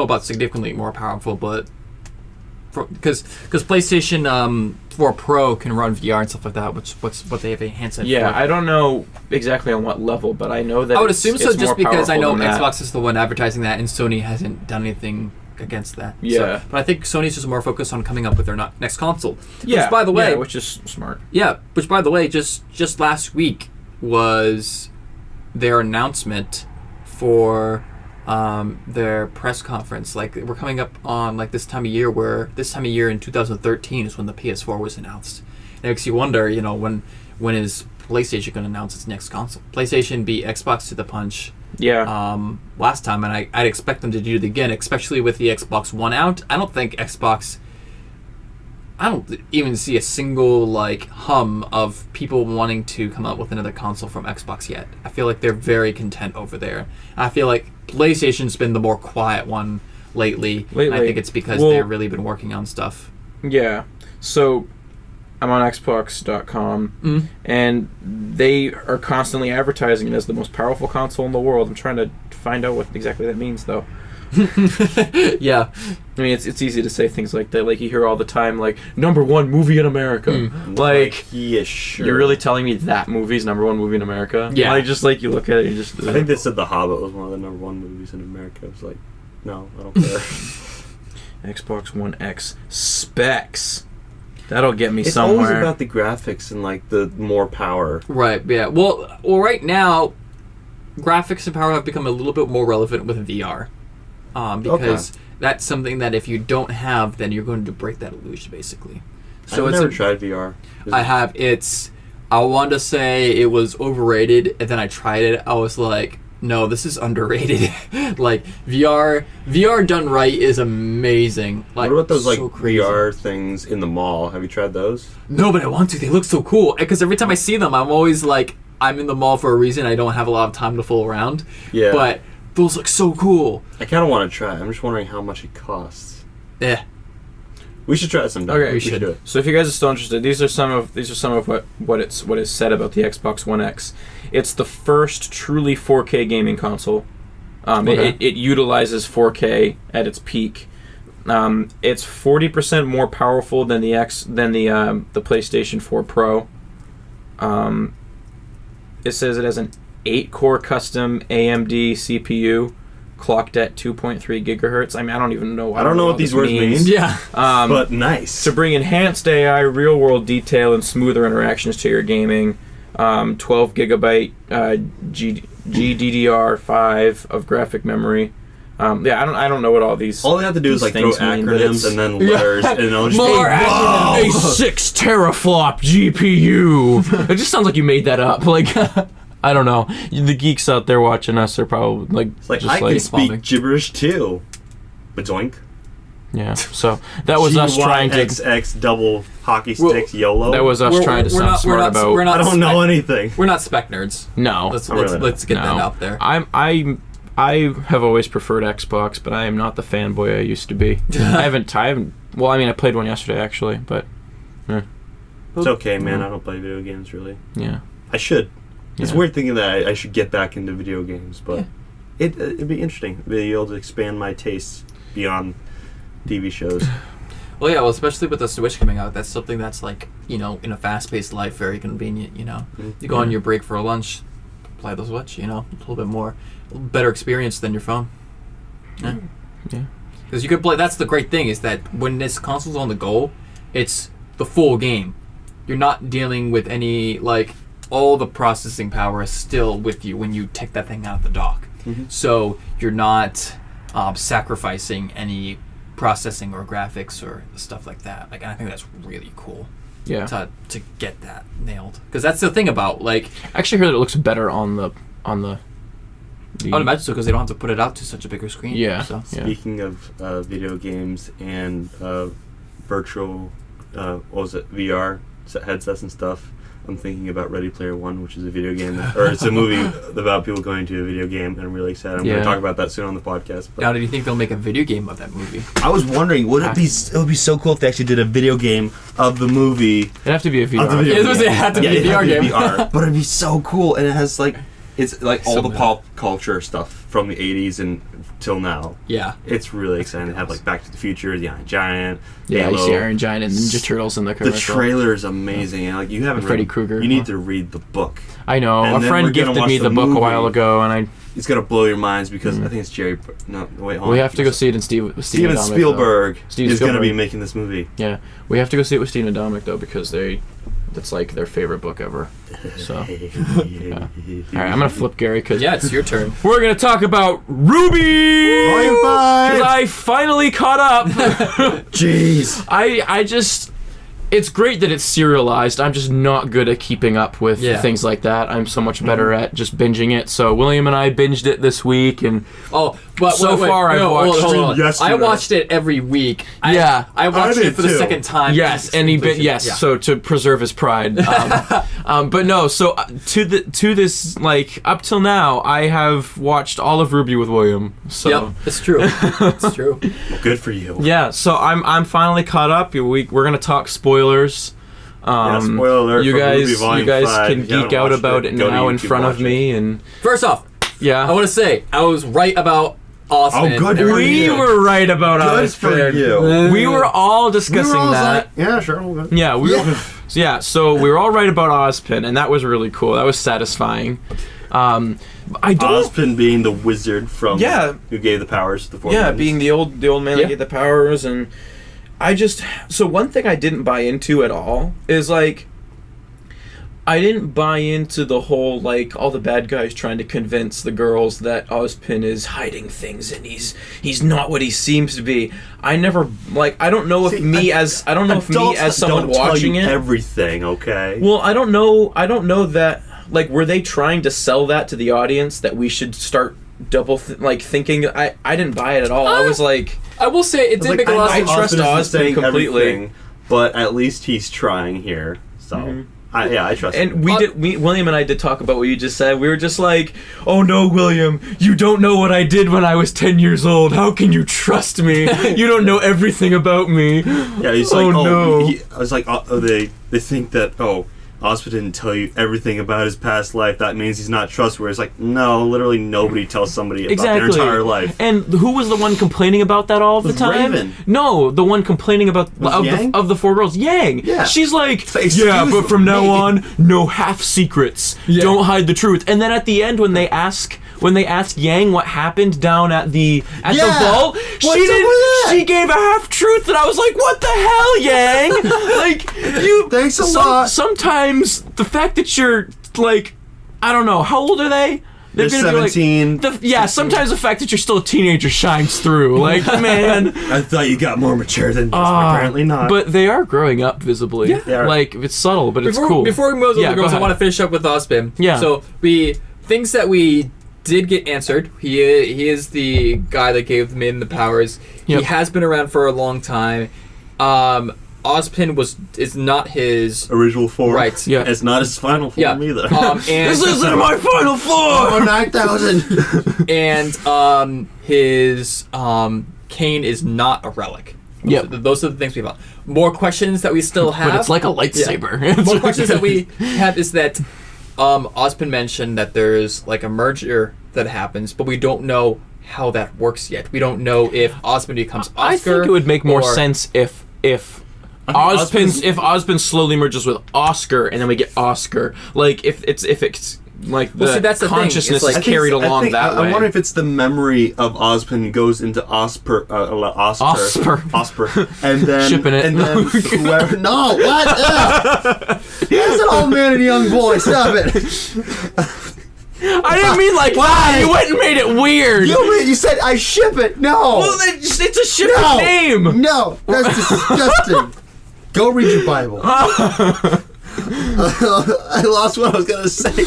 about significantly more powerful, but... Because PlayStation 4 Pro can run VR and stuff like that, what they have enhanced it for. Yeah, I don't know exactly on what level, but I know that I would assume so, just because I know Xbox Xbox is the one advertising that, and Sony hasn't done anything against that. Yeah. So, but I think Sony's just more focused on coming up with their next console. Yeah. Which, by the way... which is smart. Yeah, which, by the way, just last week was their announcement for... their press conference. Like, we're coming up on like this time of year in 2013 is when the PS4 was announced. It makes you wonder, you know, when is PlayStation going to announce its next console? PlayStation beat Xbox to the punch. Yeah. Last time, and I'd expect them to do it again, especially with the Xbox One out. I don't even see a single like hum of people wanting to come up with another console from Xbox yet. I feel like they're very content over there. I feel like PlayStation's been the more quiet one lately. I think it's because they've really been working on stuff. Yeah. So I'm on Xbox.com, and they are constantly advertising it as the most powerful console in the world. I'm trying to find out what exactly that means, though. Yeah. I mean, it's easy to say things like that. Like, you hear all the time, like, #1 movie in America. Like, yeah, sure. You're really telling me that movie's #1 movie in America? Yeah. Like, just like, you look at it and just... I think they said The Hobbit was one of the #1 movies in America. I was like, no, I don't care. Xbox One X specs. That'll get me somewhere. It's always about the graphics and, like, the more power. Right, yeah. Well, right now, graphics and power have become a little bit more relevant with VR. Because that's something that if you don't have, then you're going to break that illusion, basically. So I've it's never tried VR. I have. I wanted to say it was overrated, and then I tried it. I was like, no, this is underrated. Like VR done right is amazing. Like, what about those like so crazy. VR things in the mall? Have you tried those? No, but I want to. They look so cool. Because every time I see them, I'm always like, I'm in the mall for a reason. I don't have a lot of time to fool around. Yeah. But those look so cool. I kind of want to try. I'm just wondering how much it costs. Yeah. We should try it sometime. Okay, we should do it. So if you guys are still interested, these are some of what is said about the Xbox One X. It's the first truly 4K gaming console. Okay. It utilizes 4K at its peak. It's 40% more powerful than the PlayStation 4 Pro. It says it has an 8-core custom AMD CPU. Clocked at 2.3 gigahertz. I mean, I don't even know. I don't know what these words mean. Yeah. But nice. To bring enhanced AI, real-world detail, and smoother interactions to your gaming. 12 gigabyte GDDR5 of graphic memory. I don't know what all these. All they have to do is like throw things mean, but acronyms and then letters, and it'll just More be, acronyms. A 6 teraflop GPU. It just sounds like you made that up. Like. I don't know. The geeks out there watching us are probably like, It's like just I can speak bombing. gibberish too. Bazoink. yeah. So that was us trying to. XX double hockey sticks YOLO. That was us trying to sound smart about. We're not I don't know spec- anything. We're not spec nerds. No. Let's get that out there. I have always preferred Xbox, but I am not the fanboy I used to be. I haven't. Well, I mean, I played one yesterday actually, but. It's okay, man. I don't play video games really. Yeah. I should. It's Yeah. weird thinking that I should get back into video games, but it'd be interesting. Be able to expand my tastes beyond TV shows. Well, yeah, especially with the Switch coming out, that's something that's like, in a fast-paced life, very convenient, You go on your break for a lunch, play the Switch, a little bit more, better experience than your phone. Yeah. Yeah. Because you could play, that's the great thing, is that when this console's on the go, it's the full game. You're not dealing with any, all the processing power is still with you when you take that thing out of the dock. Mm-hmm. So you're not sacrificing any processing or graphics or stuff like that. And I think that's really cool. Yeah. To get that nailed, because that's the thing about I actually heard it looks better on the. I would imagine so, because they don't have to put it out to such a bigger screen. Yeah. So. Yeah. Speaking of video games and virtual, VR headsets and stuff, I'm thinking about Ready Player One, which is a video game, or it's a movie about people going to a video game, and I'm really excited. I'm going to talk about that soon on the podcast. But Now, do you think they'll make a video game of that movie? I was wondering, it would be so cool if they actually did a video game of the movie. It'd have to be a VR. Of the video Yeah, it had to be a it'd have VR to be game. VR, but it'd be so cool, and it has it's like all the So pop culture stuff from the 80s and till now. Yeah. It's really exciting. They have Back to the Future, The Iron Giant, Yeah, you Halo. see Iron Giant and Ninja Turtles in the The commercial. trailer is amazing, and you haven't Freddy read. Krueger. You need to read the book. I know. And A then friend we're gonna gifted watch me the book a while movie. ago, and It's gonna blow your minds because I think it's Jerry. No, wait, hold on. we have to go see it in Steven Atomic, Spielberg Steven is gonna be Spielberg. making this movie. Yeah, we have to go see it with Steven Atomic though, because that's their favorite book ever. So, all right, I'm gonna flip Gary because Yeah, it's your turn. we're gonna talk about RWBY Volume 5! because I finally caught up. Jeez. I just. It's great that it's serialized. I'm just not good at keeping up with things like that. I'm so much better at just binging it. So William and I binged it this week, and Oh, but So far I've watched hold on. yesterday. I watched it every week. Yeah. I watched I did it for the too. second time. yes, and he bit Yeah. so to preserve his pride. But no, so to this up till now, I have watched all of RWBY with William. So. Yep, it's true. It's true. Well, good for you. Yeah, so I'm finally caught up. We're gonna talk spoilers. Spoiler alert you for guys, RWBY Volume you guys 5. can If you haven't geek out watched about it go to now in YouTube, front of watch me, and First off, I yeah, want to say I was right about Austin. Oh, good for we you. were right about Good us. for you. We were all discussing that. Yeah, sure. We'll go. Yeah, so we were all right about Ozpin, and that was really cool. That was satisfying. I don't. Ozpin being the wizard from who gave the powers to the four winds. being the old man that gave the powers, and so one thing I didn't buy into at all is I didn't buy into the whole, like, all the bad guys trying to convince the girls that Ozpin is hiding things and he's not what he seems to be. I never, like, I don't know if me as someone watching it. Everything, okay? Well, I don't know that, like, were they trying to sell that to the audience that we should start thinking? I didn't buy it at all. I was like, I will say it did make a lot of sense. I trust Ozpin completely. But at least he's trying here, so... Mm-hmm. I trust him. And William and I did talk about what you just said. We were just like, oh no, William, you don't know what I did when I was 10 years old. How can you trust me? You don't know everything about me. Yeah, he's like, no. I was like, they think that, Ozpin didn't tell you everything about his past life. That means he's not trustworthy. It's like, no, literally nobody tells somebody about their entire life. And who was the one complaining about that all the time? Raven. No, the one complaining about of the 4 girls. Yang. Yeah. She's like, yeah, but from now on, no half secrets. Yeah. Don't hide the truth. And then at the end, when they ask Yang what happened down at the vault, she gave a half truth, and I was like, what the hell, Yang? Like, you. Thanks a lot. Sometimes the fact that you're like, I don't know, how old are they? They're 17. Sometimes the fact that you're still a teenager shines through. Like, man. I thought you got more mature than this, but apparently not. But they are growing up visibly. Yeah. They are. Like, it's subtle, but it's cool. Before we move on to the girls, I want to finish up with Ozpin. Yeah. So, things that we did get answered. He is the guy that gave the maiden the powers. Yep. He has been around for a long time. Ozpin is not his original form. Right. Yeah. It's not his final form either. And this isn't my final form! 9,000! And his cane is not a relic. Those are the things we found. More questions that we still have. But it's like a lightsaber. Yeah. More questions that we have is that Ozpin mentioned that there's like a merger that happens, but we don't know how that works yet. We don't know if Ozpin becomes Oscar. I think it would make more sense if Ozpin slowly merges with Oscar, and then we get Oscar. Like if it's like the consciousness is carried along that way. I wonder if it's the memory of Ozpin goes into Osper, and then shipping it, and then whoever. No, what? That's an old man and a young boy. Stop it. I didn't mean like that. You went and made it weird. You said I ship it. No. Well, it's a shipping name. No, that's disgusting. Go read your Bible. I lost what I was gonna say.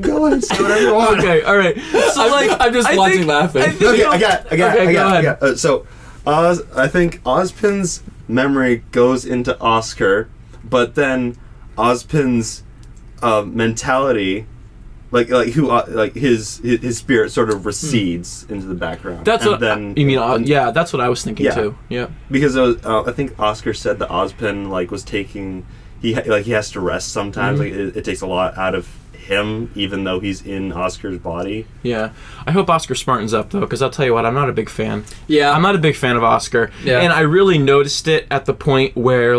Go ahead, say whatever you want. Okay, all right. So I'm just watching, laughing. I got it. So, I think Ozpin's memory goes into Oscar, but then Ozpin's mentality, his spirit sort of recedes into the background. That's what you mean. That's what I was thinking too. Yeah, because I think Oscar said that Ozpin was taking. He has to rest sometimes. Mm-hmm. It takes a lot out of him, even though he's in Oscar's body. Yeah, I hope Oscar smartens up though, because I'll tell you what, I'm not a big fan. Yeah, I'm not a big fan of Oscar. Yeah, and I really noticed it at the point where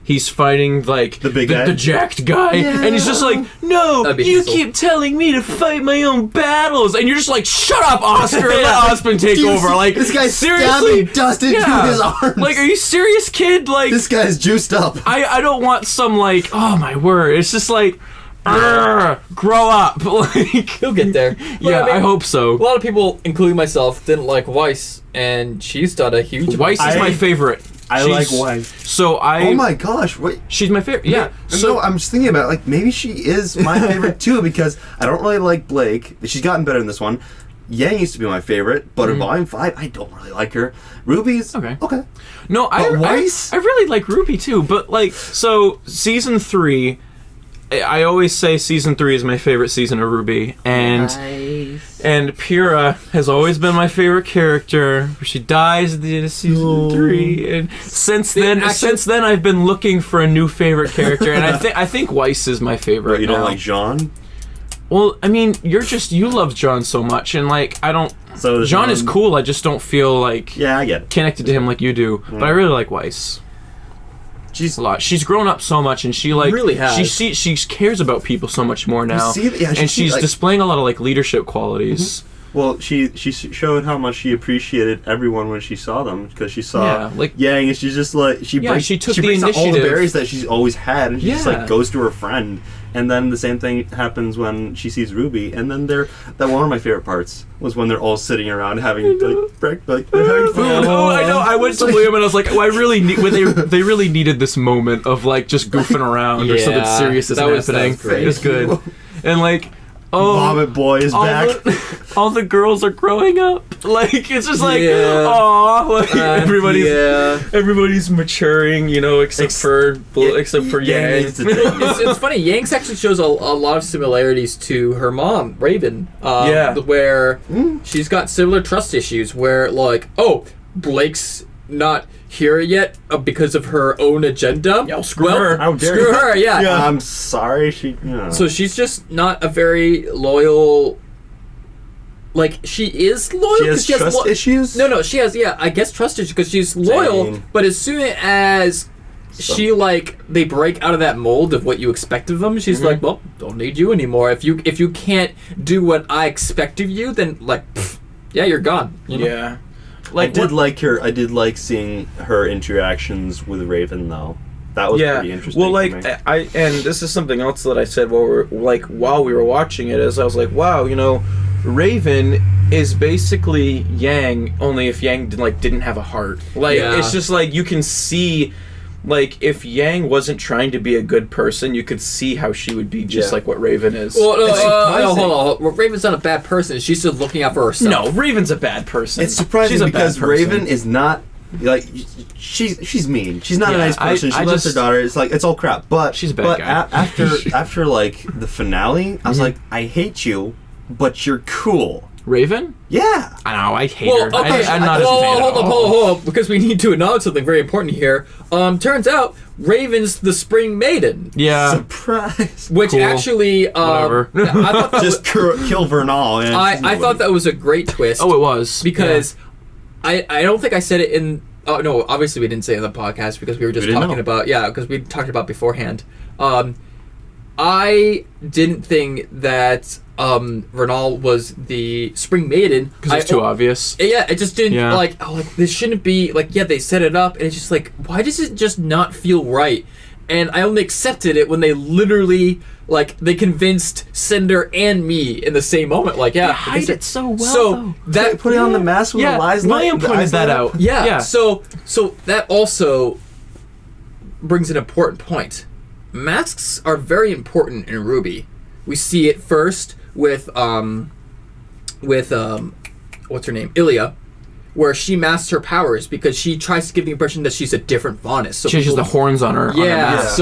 he's fighting the jacked guy, and he's just like, no, you keep telling me to fight my own battles, and you're just like, shut up, Oscar, let Ozpin take over. This guy's seriously dust into his arms. Like, are you serious, kid? Like, this guy's juiced up. I don't want some oh my word, it's just like, grow up. He'll get there. Yeah, I hope so. A lot of people, including myself, didn't like Weiss, and she's done a huge. Weiss is my favorite. I like Weiss. So oh my gosh, wait. She's my favorite. Yeah. So I'm just thinking about maybe she is my favorite too, because I don't really like Blake. She's gotten better in this one. Yang used to be my favorite, but in Volume 5, I don't really like her. Ruby's okay. No, I really like Ruby too, but so Season 3. I always say Season 3 is my favorite season of RWBY, and Pyrrha has always been my favorite character. She dies at the end of Season 3, and since then I've been looking for a new favorite character, and I think Weiss is my favorite. But you don't like Jean? Well, I mean, you love John so much, and I don't. So Jean is cool. I just don't feel I get it. Connected to him like you do. But I really like Weiss. She's a lot. She's grown up so much, and she really has. She cares about people so much more now. She's displaying a lot of leadership qualities. Well, she showed how much she appreciated everyone when she saw them, because she saw Yang, and she's just like she brings took she the brings out all the initiative. berries that she's always had, and she just Yeah. like goes to her friend. And then the same thing happens when she sees RWBY, and then that one of my favorite parts was when they're all sitting around having they're having food. Oh, I know. I went to William and I was like, I really need. When they really needed this moment of like just goofing around or something Yeah, serious is that was happening. great. It was good, and like. Oh, Vomit Boy is back. All the girls are growing up. Like it's just like, Yeah. aw, like Yeah. everybody's maturing, you know, except for Yang. needs to take it. It's funny. Yanks actually shows a lot of similarities to her mom, Raven. Yeah. Where she's got similar trust issues. Where like, oh, Blake's not here yet because of her own agenda. Yo, screw her. How dare Screw you. her. Yeah. I'm sorry. So she's just not a very loyal. Like she is loyal. She has 'cause trust issues? No, she has. Yeah, I guess trust issues because she's loyal. Dang. But as soon as she they break out of that mold of what you expect of them, she's like, well, don't need you anymore. If you can't do what I expect of you, then like, pff, yeah, you're gone. You know? Yeah. I did like seeing her interactions with Raven, though. That was pretty interesting. Well, for like me. and this is something else that I said while we were watching it, is I was like, wow, you know, Raven is basically Yang, only if Yang didn't have a heart. Like it's just like you can see. Like, if Yang wasn't trying to be a good person, you could see how she would be just like what Raven is. Well, no, surprising. hold on. Well, Raven's not a bad person. She's just looking out for herself. No, Raven's a bad person. It's surprising She's a because bad person. Raven is not like she's mean. She's not a nice person. She loves her daughter. It's like it's all crap. But she's a bad guy. after like the finale, I was like, I hate you, but you're cool. Raven? Yeah. I know. I hate Well, her. okay, I'm not a fan hold at up, all. hold up, because we need to acknowledge something very important here. Turns out Raven's the Spring Maiden, Yeah. Surprise. which Cool. actually, Whatever. I thought that Just kill Vernal. And I thought that was a great twist. Oh, it was because I don't think I said it in. Oh no, obviously we didn't say it in the podcast because we were just We didn't talking know. about because we talked about beforehand. I didn't think that Vernal was the Spring Maiden because it's too obvious. Yeah, it just didn't Yeah. like this shouldn't be like they set it up and it's just like why does it just not feel right? And I only accepted it when they literally they convinced Cinder and me in the same moment. Like They hide it so well. So though. that put it on the mask with the lies. William the pointed eyes that lit out. up. yeah. So that also brings an important point. Masks are very important in RWBY. We see it first with what's her name, Ilya, where she masks her powers because she tries to give the impression that she's a different Faunus. So She has people- the horns on her. on her Yeah, mask.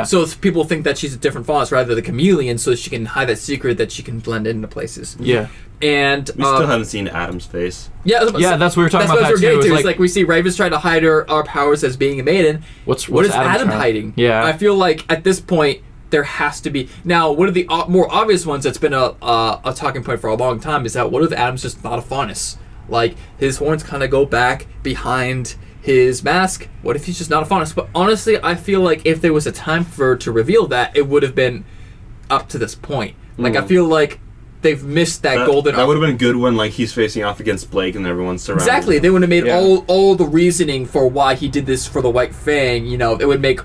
so people think that she's a different Faunus rather than the chameleon, so she can hide that secret that she can blend into places. Yeah. And We still haven't seen Adam's face. Yeah, that's what we were talking that's about what that we're getting too. to. It's It's like we see Raven's trying to hide our powers as being a maiden. What is Adam trying- hiding? Yeah. I feel like at this point there has to be. Now, one of the more obvious ones that's been a talking point for a long time is that what if Adam's just not a Faunus? Like his horns kind of go back behind his mask. What if he's just not a Faunus? But honestly, I feel like if there was a time to reveal that, it would have been up to this point. Like I feel like they've missed that golden. That would have been good when he's facing off against Blake and everyone's surrounded. Exactly. They would have made all the reasoning for why he did this for the White Fang. You know, it would make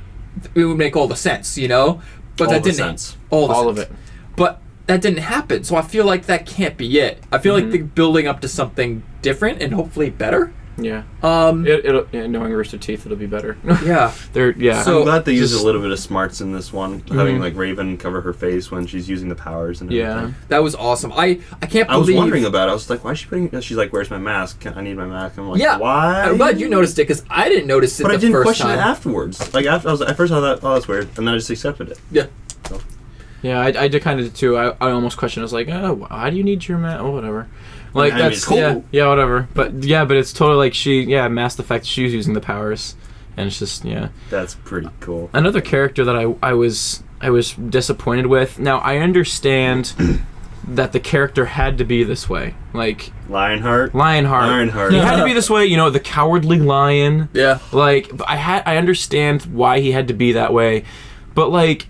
all the sense. You know, but All that the didn't. sense. All of it. But that didn't happen. So I feel like that can't be it. I feel like they're building up to something different and hopefully better. Yeah. It'll knowing Rooster Teeth, it'll be better. Yeah. So I'm glad they used a little bit of smarts in this one, having Raven cover her face when she's using the powers and everything. Yeah, that was awesome. I can't believe. I was wondering about it. I was like, why is she putting? She's like, where's my mask? I need my mask. I'm like, why? I'm glad you noticed it because I didn't notice it. But the I didn't first question time. it afterwards. Like at first I thought, oh, that's weird, and then I just accepted it. Yeah. So. Yeah, I did kind of too. I almost questioned. I was like, oh, why do you need your mask? Oh, whatever. Like that's cool. Yeah, whatever. But it's totally like she masked the fact that she was using the powers, and it's just That's pretty cool. Another character that I was disappointed with. Now I understand that the character had to be this way, like Lionheart. He had to be this way. You know, the cowardly lion. Yeah. Like, but I understand why he had to be that way, but like.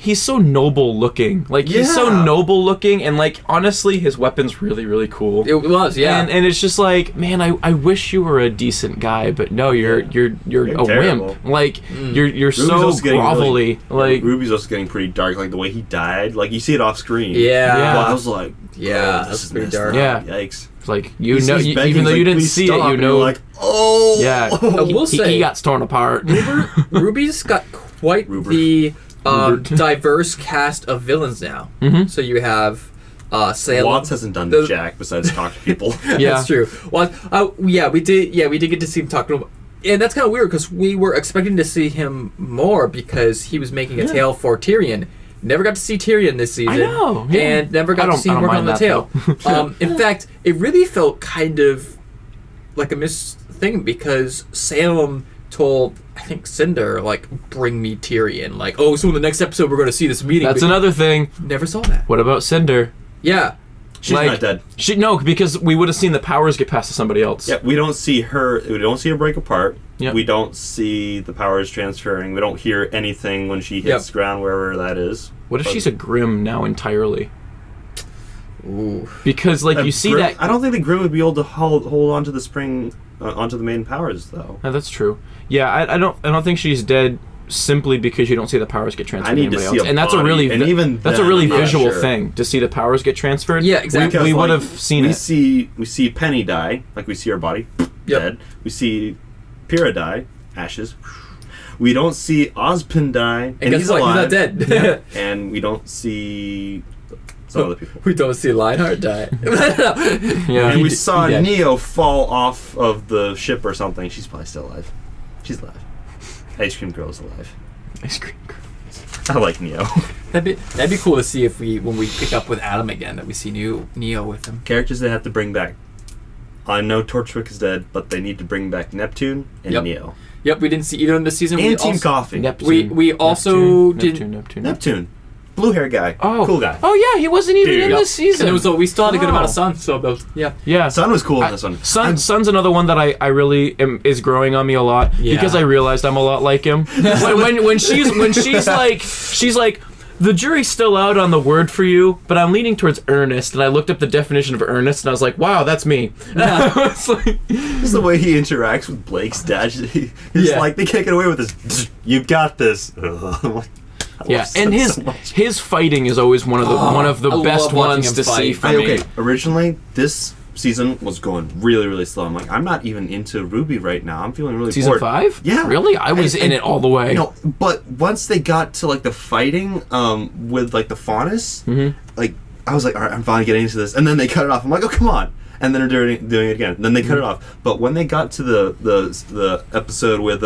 he's so noble looking. Like he's so noble looking, and like honestly, his weapon's really really cool. It was, yeah. And it's just like, man, I wish you were a decent guy, but no, you're a terrible. wimp. Like you're so also getting grovelly. Like Ruby's also getting pretty dark. Like the way he died. Like you see it off screen. Yeah. Well, I was like, yeah, this is pretty messed dark. up. Yeah. Yikes. it's like He's know, begging, even though he's you like, didn't "Please see stop," it, you and know. you're like, oh. Yeah, I will say, he got torn apart. Ruby's got quite the diverse cast of villains now. Mhm. So you have Salem. Watts hasn't done jack besides talk to people. Yeah. That's true. Well, we did get to see him talk to him. And that's kind of weird because we were expecting to see him more because he was making a tale for Tyrion. Never got to see Tyrion this season. I know, yeah. And never got to see I him don't work on mind the that, tale. In fact, it really felt kind of like a missed thing because Salem told, I think, Cinder, like, bring me Tyrion. Like, oh, so in the next episode we're going to see this meeting. That's another thing. Never saw that. What about Cinder? Yeah. She's not dead. No, because we would have seen the powers get passed to somebody else. Yeah, we don't see her. We don't see her break apart. Yep. We don't see the powers transferring. We don't hear anything when she hits ground, wherever that is. What if she's a Grimm now entirely? Ooh. Because like you see Grimm, that. I don't think the Grimm would be able to hold on to the spring, onto the main powers though. No, that's true. Yeah, I don't think she's dead simply because you don't see the powers get transferred to anybody else. And that's a really visual thing to see the powers get transferred. Yeah, exactly. We would have seen it. We see Penny die, like we see her body dead. We see Pyrrha die, ashes. We don't see Ozpin die, and he's alive. He's not dead. And we don't see some other people. We don't see Lionheart die. Yeah. And we saw Neo fall off of the ship or something. She's probably still alive. She's alive. Ice Cream Girl's alive. Ice Cream Girl. I like Neo. That'd be cool to see if when we pick up with Adam again, that we see Neo with him. Characters they have to bring back. I know Torchwick is dead, but they need to bring back Neptune and Neo. Yep, we didn't see either in this season. And Team Coffee. Neptune. We also Neptune. Blue hair guy. Oh, cool guy. Oh yeah, he wasn't even in this season. And we still had a good amount of Sun. So yeah. Sun was cool in this one. Sun's another one that I really is growing on me a lot because I realized I'm a lot like him. when she's like. The jury's still out on the word for you, but I'm leaning towards earnest, and I looked up the definition of earnest, and I was like, wow, that's me. It's like, this is the way he interacts with Blake's dad. He's like, they can't get away with this. You got this. Yeah, and his fighting is always one of the best ones to see for me. Okay, originally, this season was going really, really slow. I'm like, I'm not even into RWBY right now. I'm feeling really Season bored. 5? Yeah. Really? I was in it all the way. No, but once they got to like the fighting with like the Faunus, like I was like, all right, I'm finally getting into this. And then they cut it off. I'm like, oh, come on. And then they're doing it again. And then they cut it off. But when they got to the episode with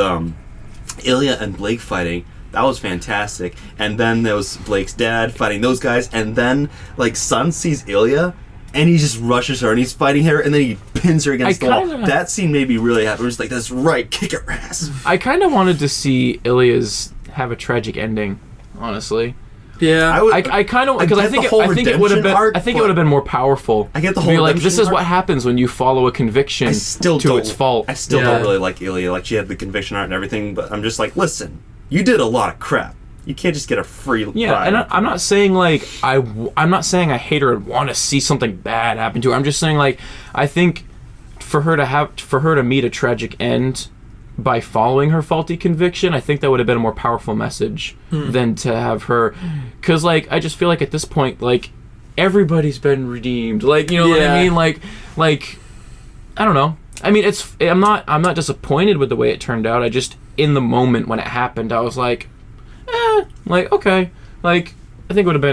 Ilya and Blake fighting, that was fantastic. And then there was Blake's dad fighting those guys. And then like Sun sees Ilya. And he just rushes her, and he's fighting her, and then he pins her against the wall. That scene made me really happy. We're just like, that's right, kick her ass. I kind of wanted to see Ilya's have a tragic ending, honestly. Yeah, I kind of because I think it would have been. I think it would have been more powerful. I get the whole be like, this is what happens when you follow a conviction to its fault. I still don't really like Ilya. Like she had the conviction art and everything, but I'm just like, listen, you did a lot of crap. You can't just get a free ride. And I'm not saying like I'm not saying I hate her and want to see something bad happen to her. I'm just saying like I think for her to meet a tragic end by following her faulty conviction, I think that would have been a more powerful message than to have her, because like I just feel like at this point like everybody's been redeemed. Like you know what I mean? Like I don't know. I mean I'm not disappointed with the way it turned out. I just in the moment when it happened I was like. Like okay, like I think would have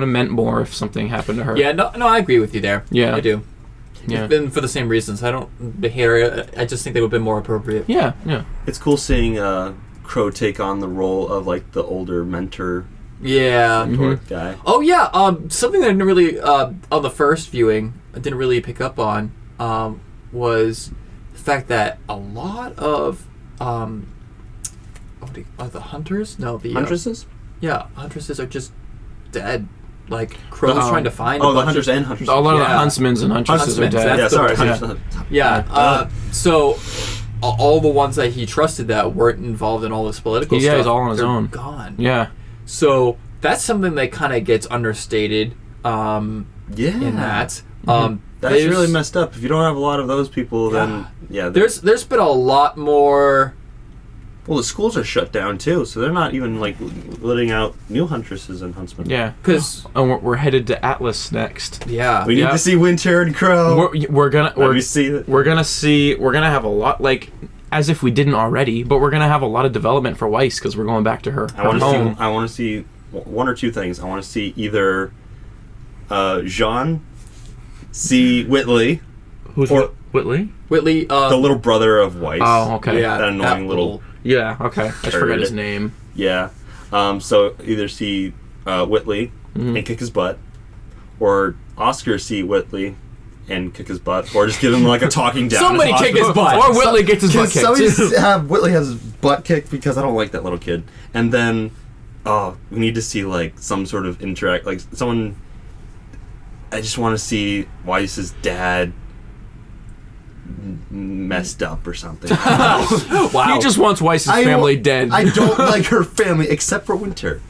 meant more if something happened to her. Yeah, no, I agree with you there. Yeah, I do. Yeah, it's been for the same reasons. I don't hate her. I just think they would have been more appropriate. Yeah. It's cool seeing Crow take on the role of like the older mentor. Guy. Oh yeah. Something that I didn't really on the first viewing I didn't really pick up on was the fact that a lot of the hunters? No, the huntresses. Huntresses are just dead. Like Crow's trying to find. the hunters and huntresses. A lot of the huntsmen and huntresses are dead. Yeah, sorry. So all the ones that he trusted that weren't involved in all this political stuff. He's all on his own. Gone. Yeah. So that's something that kind of gets understated in that. That's really messed up. If you don't have a lot of those people, then there's been a lot more. Well, the schools are shut down too, so they're not even like letting out new huntresses and huntsmen. Yeah, because we're headed to Atlas next. Yeah, we need to see Winter and Crow. We're gonna have a lot, like, as if we didn't already, but we're gonna have a lot of development for Weiss because we're going back to her home. I want to see one or two things. I want to see either Jean see Whitley. Who's Whitley? Whitley, the little brother of Weiss. Oh, okay. Yeah, that annoying little. Yeah, okay. I just forgot his name. Yeah. So either see Whitley and kick his butt, or Oscar see Whitley and kick his butt, or just give him like a talking down. Somebody kick his butt! Or Whitley gets his butt kicked. Somebody have Whitley has his butt kicked because I don't like that little kid. And then, we need to see like some sort of interact, like someone. I just want to see Weiss's dad messed up or something. Wow. He just wants Weiss's family dead. I don't like her family except for Winter.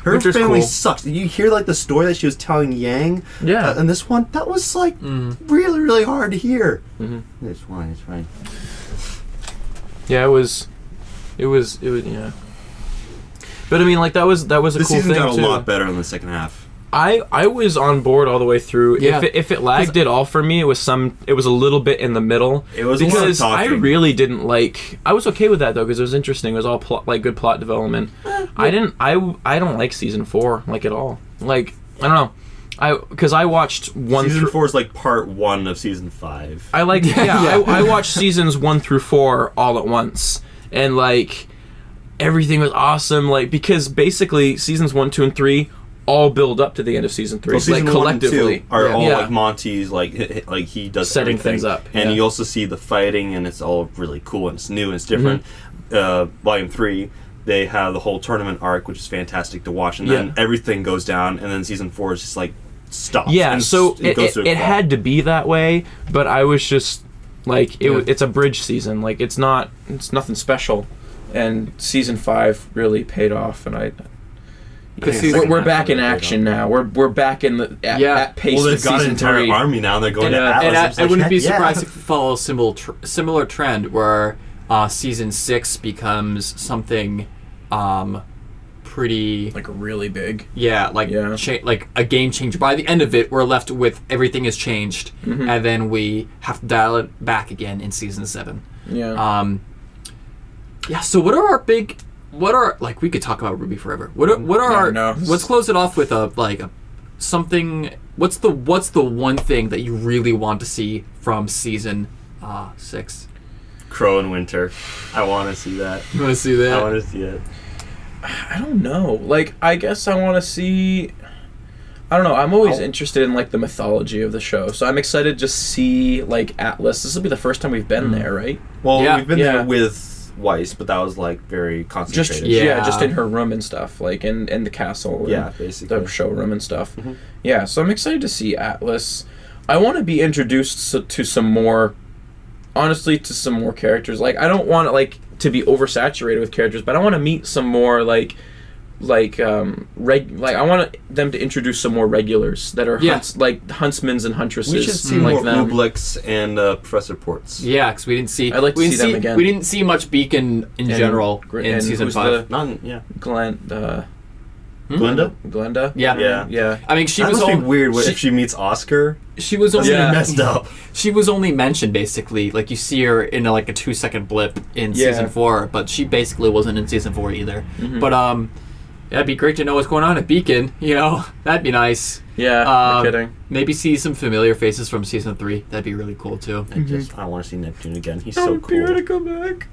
Her Winter's family cool. sucks. You hear like the story that she was telling Yang. Yeah. And this one, that was like really, really hard to hear. Mm-hmm. It's fine. Yeah, it was. Yeah. But I mean, like that was a cool thing too. The season got a lot better in the second half. I was on board all the way through. Yeah. If it lagged at all for me, it was a little bit in the middle. It was because a lot of talking. I really didn't like. I was okay with that though because it was interesting. It was all good plot development. I don't like season 4 like at all. Like I don't know. Because I watched Season 4 is like part 1 of season 5. I like I watched seasons 1 through 4 all at once, and like everything was awesome. Like because basically seasons 1, 2, and 3 all build up to the end of season 3, well, season like collectively 1 and 2 are all like Monty's like he does setting everything. things up, and you also see the fighting, and it's all really cool and it's new and it's different. Volume 3, they have the whole tournament arc, which is fantastic to watch, and then everything goes down, and then season 4 is just like stop. Yeah, and so it had to be that way, but I was just like it's a bridge season, like it's nothing special, and season 5 really paid off, and because we're back in action now. We're back in the at pace. Well, they've got an entire 3. army now. They're going to And Atlas. I wouldn't be surprised if we follow a similar trend where season 6 becomes something pretty like really big. Yeah, like like a game changer. By the end of it, we're left with everything has changed, and then we have to dial it back again in season 7. Yeah. So what are our big? What are like we could talk about RWBY forever. Let's close it off with something. What's the one thing that you really want to see from season 6? Crow and Winter. I want to see that. You want to see that? I want to see it. I don't know. Like I guess I want to see. I don't know. I'm always interested in like the mythology of the show, so I'm excited to see like Atlas. This will be the first time we've been there, right? Well, we've been there with Weiss, but that was like very concentrated. Just in her room and stuff, like in the castle. Basically the showroom and stuff. Yeah, so I'm excited to see Atlas. I want to be introduced to some more, honestly, to some more characters. Like I don't want to be oversaturated with characters, but I want to meet some more I want them to introduce some more regulars that are huntsmen and huntresses. We should see more Ooblex and Professor Ports. Yeah, because we didn't see. I'd like to see them again. We didn't see much Beacon in general in season 5. Glenda? Yeah. I mean, she that was must be weird if she meets Oscar. She was only messed up. She was only mentioned basically, like you see her in a 2-second blip in season 4, but she basically wasn't in season 4 either. But it'd be great to know what's going on at Beacon. That'd be nice. Yeah, no kidding. Maybe see some familiar faces from season 3. That'd be really cool too. I want to see Neptune again. He's so cool. Pyrrha to come back.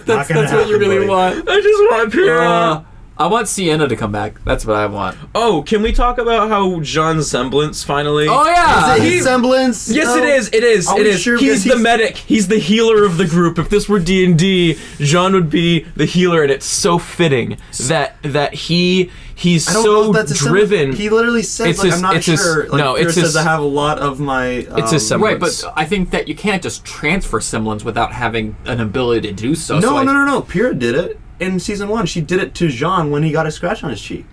That's what you really want. I just want Pyrrha. I want Sienna to come back. That's what I want. Oh, can we talk about how Jean's semblance finally? Oh yeah, is it his semblance? Yes, it is. It is. It is. Sure? He's the medic. He's the healer of the group. If this were D&D, Jean would be the healer, and it's so fitting that he's so driven. He literally says, I'm not sure. It says I have a lot of my. It's his semblance. Right, but I think that you can't just transfer semblance without having an ability to do so. No. Pyrrha did it. in season 1, she did it to Jean when he got a scratch on his cheek.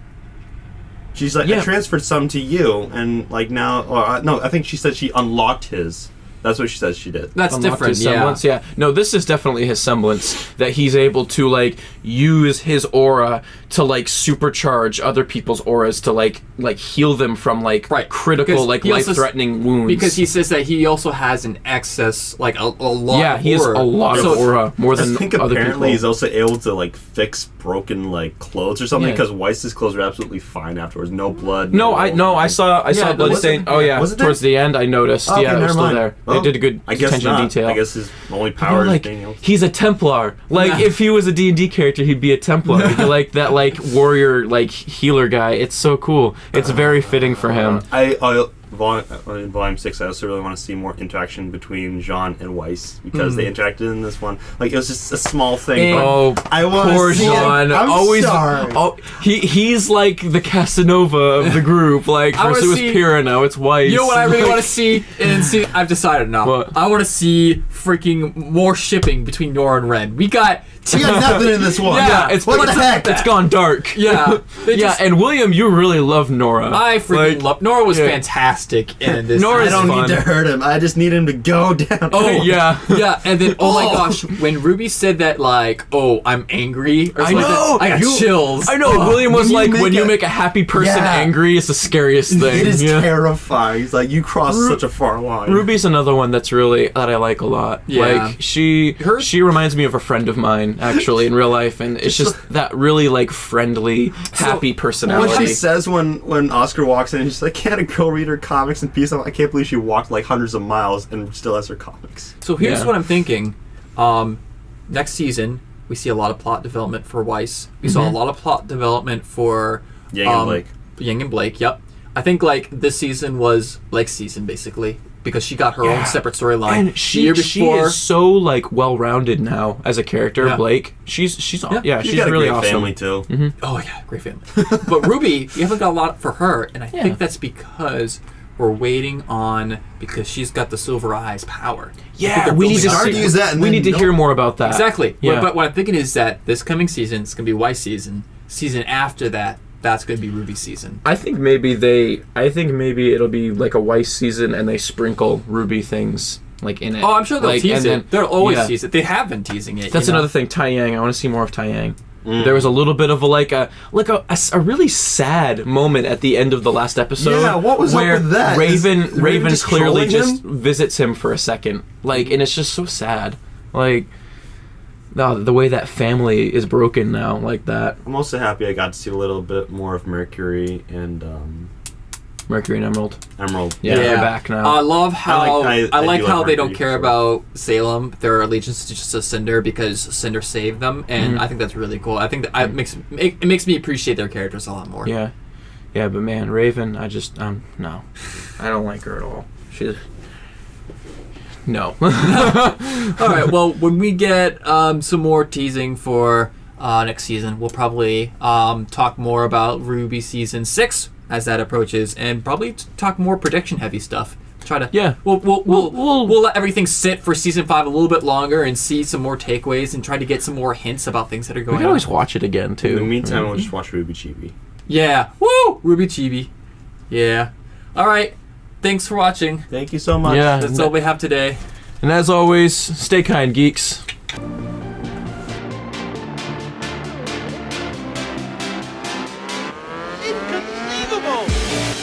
She's like, I transferred some to you, and like now, no, I think she said she unlocked his. That's what she says she did. That's Unlocked different, his semblance, yeah. No, this is definitely his semblance, that he's able to, like, use his aura to, like, supercharge other people's auras to, like heal them from, like, critical, Because like, he also life-threatening wounds. Because he says that he also has an excess, like, a lot yeah, of he has a lot of aura, more than I think other apparently people. he's also able to, like, fix broken, like, clothes or something, Yeah. because Weiss's clothes are absolutely fine afterwards. No blood. I saw blood was stain. it- Oh, yeah, was it towards there? the end I noticed. Okay, yeah, it was never still mind. there. Well, They did a good I guess attention not. to detail. I guess his only You know, power like, is being able to... he's a Templar. Like, Yeah. if he was a D&D character, he'd be a Templar. He'd be like that, like, warrior, like, healer guy. It's so cool. It's very fitting for him. In Volume 6, I also really want to see more interaction between Jean and Weiss, because they interacted in this one. Like, it was just a small thing. Oh, I want poor to see it. Jean. I'm Always, sorry. oh, he's like the Casanova of the group. Like, I first it wanna was see- Pyrrha, now it's Weiss. You know what I really Like, want to see? I've decided now. What? I want to see freaking more shipping between Nora and Ren. We got We got nothing in this one. Yeah, it's what the it's- heck? It's gone dark. Yeah. They Yeah, just- and William, you really love Nora. I freaking Like, love Nora was yeah. fantastic in this. Nora's I don't fun. need to hurt him. I just need him to go down. Oh yeah. yeah, and then oh my gosh, when Ruby said that like, oh, I'm angry, or I something like know! that, I got You- chills. I know. Oh, William was when you like, make when you a- make a happy person Yeah. angry, it's the scariest thing. It is Yeah. terrifying. He's like, you crossed such a far line. Ruby's another one that I like a lot. Yeah. Like she reminds me of a friend of mine actually in real life, and it's just that really like friendly, happy What personality. she says when Oscar walks in, she's like, can't a girl read her comics in peace? I can't believe she walked like hundreds of miles and still has her comics. So here's Yeah. what I'm thinking. Next season, we see a lot of plot development for Weiss. We saw a lot of plot development for Yang and Blake. Yang and Blake, yep. I think like this season was Blake's season basically because she got her own separate storyline. And The she year she before, is so like well rounded now as a character. Yeah. Blake, she's She's got a really great awesome. family too. oh yeah, great family. But Ruby, we haven't got a lot for her, and I Yeah. think that's because we're waiting on because she's got the silver eyes power. I think Yeah, they're we need building to up start to use that and we then need to don't. hear more about that. Exactly. Yeah. But what I'm thinking is that this coming season is going to be Weiss season. Season after that, that's going to be Ruby season. I think maybe it'll be like a Weiss season, and they sprinkle Ruby things like in it. Oh, I'm sure they'll Like, tease and it. then- They'll always yeah. tease it. They have been teasing it. That's you know? another thing. Tai Yang. I want to see more of Tai Yang. There was a little bit of a really sad moment at the end of the last episode. Yeah, what was up where with that? Raven Is Raven just clearly trolling just him? visits him for a second, like, and it's just so sad. Like, the way that family is broken now, like that. I'm also happy I got to see a little bit more of Mercury and Mercury and Emerald. Emerald. Yeah, they're back now. I love how I like do how like they don't Mercury care for about Salem. Their allegiance is just to Cinder because Cinder saved them, and I think that's really cool. I think that it makes me appreciate their characters a lot more. Yeah, but man, Raven, I just no, I don't like her at all. She's no. All right. Well, when we get some more teasing for next season, we'll probably talk more about RWBY season 6 as that approaches, and probably talk more prediction heavy stuff. Try to we'll let everything sit for season 5 a little bit longer and see some more takeaways and try to get some more hints about things that are We going can on. always watch it again too. In the meantime, we'll just watch RWBY Chibi. Yeah. Woo! RWBY Chibi. Yeah. All right. Thanks for watching. Thank you so much. Yeah. That's all we have today. And as always, stay kind, geeks. Inconceivable!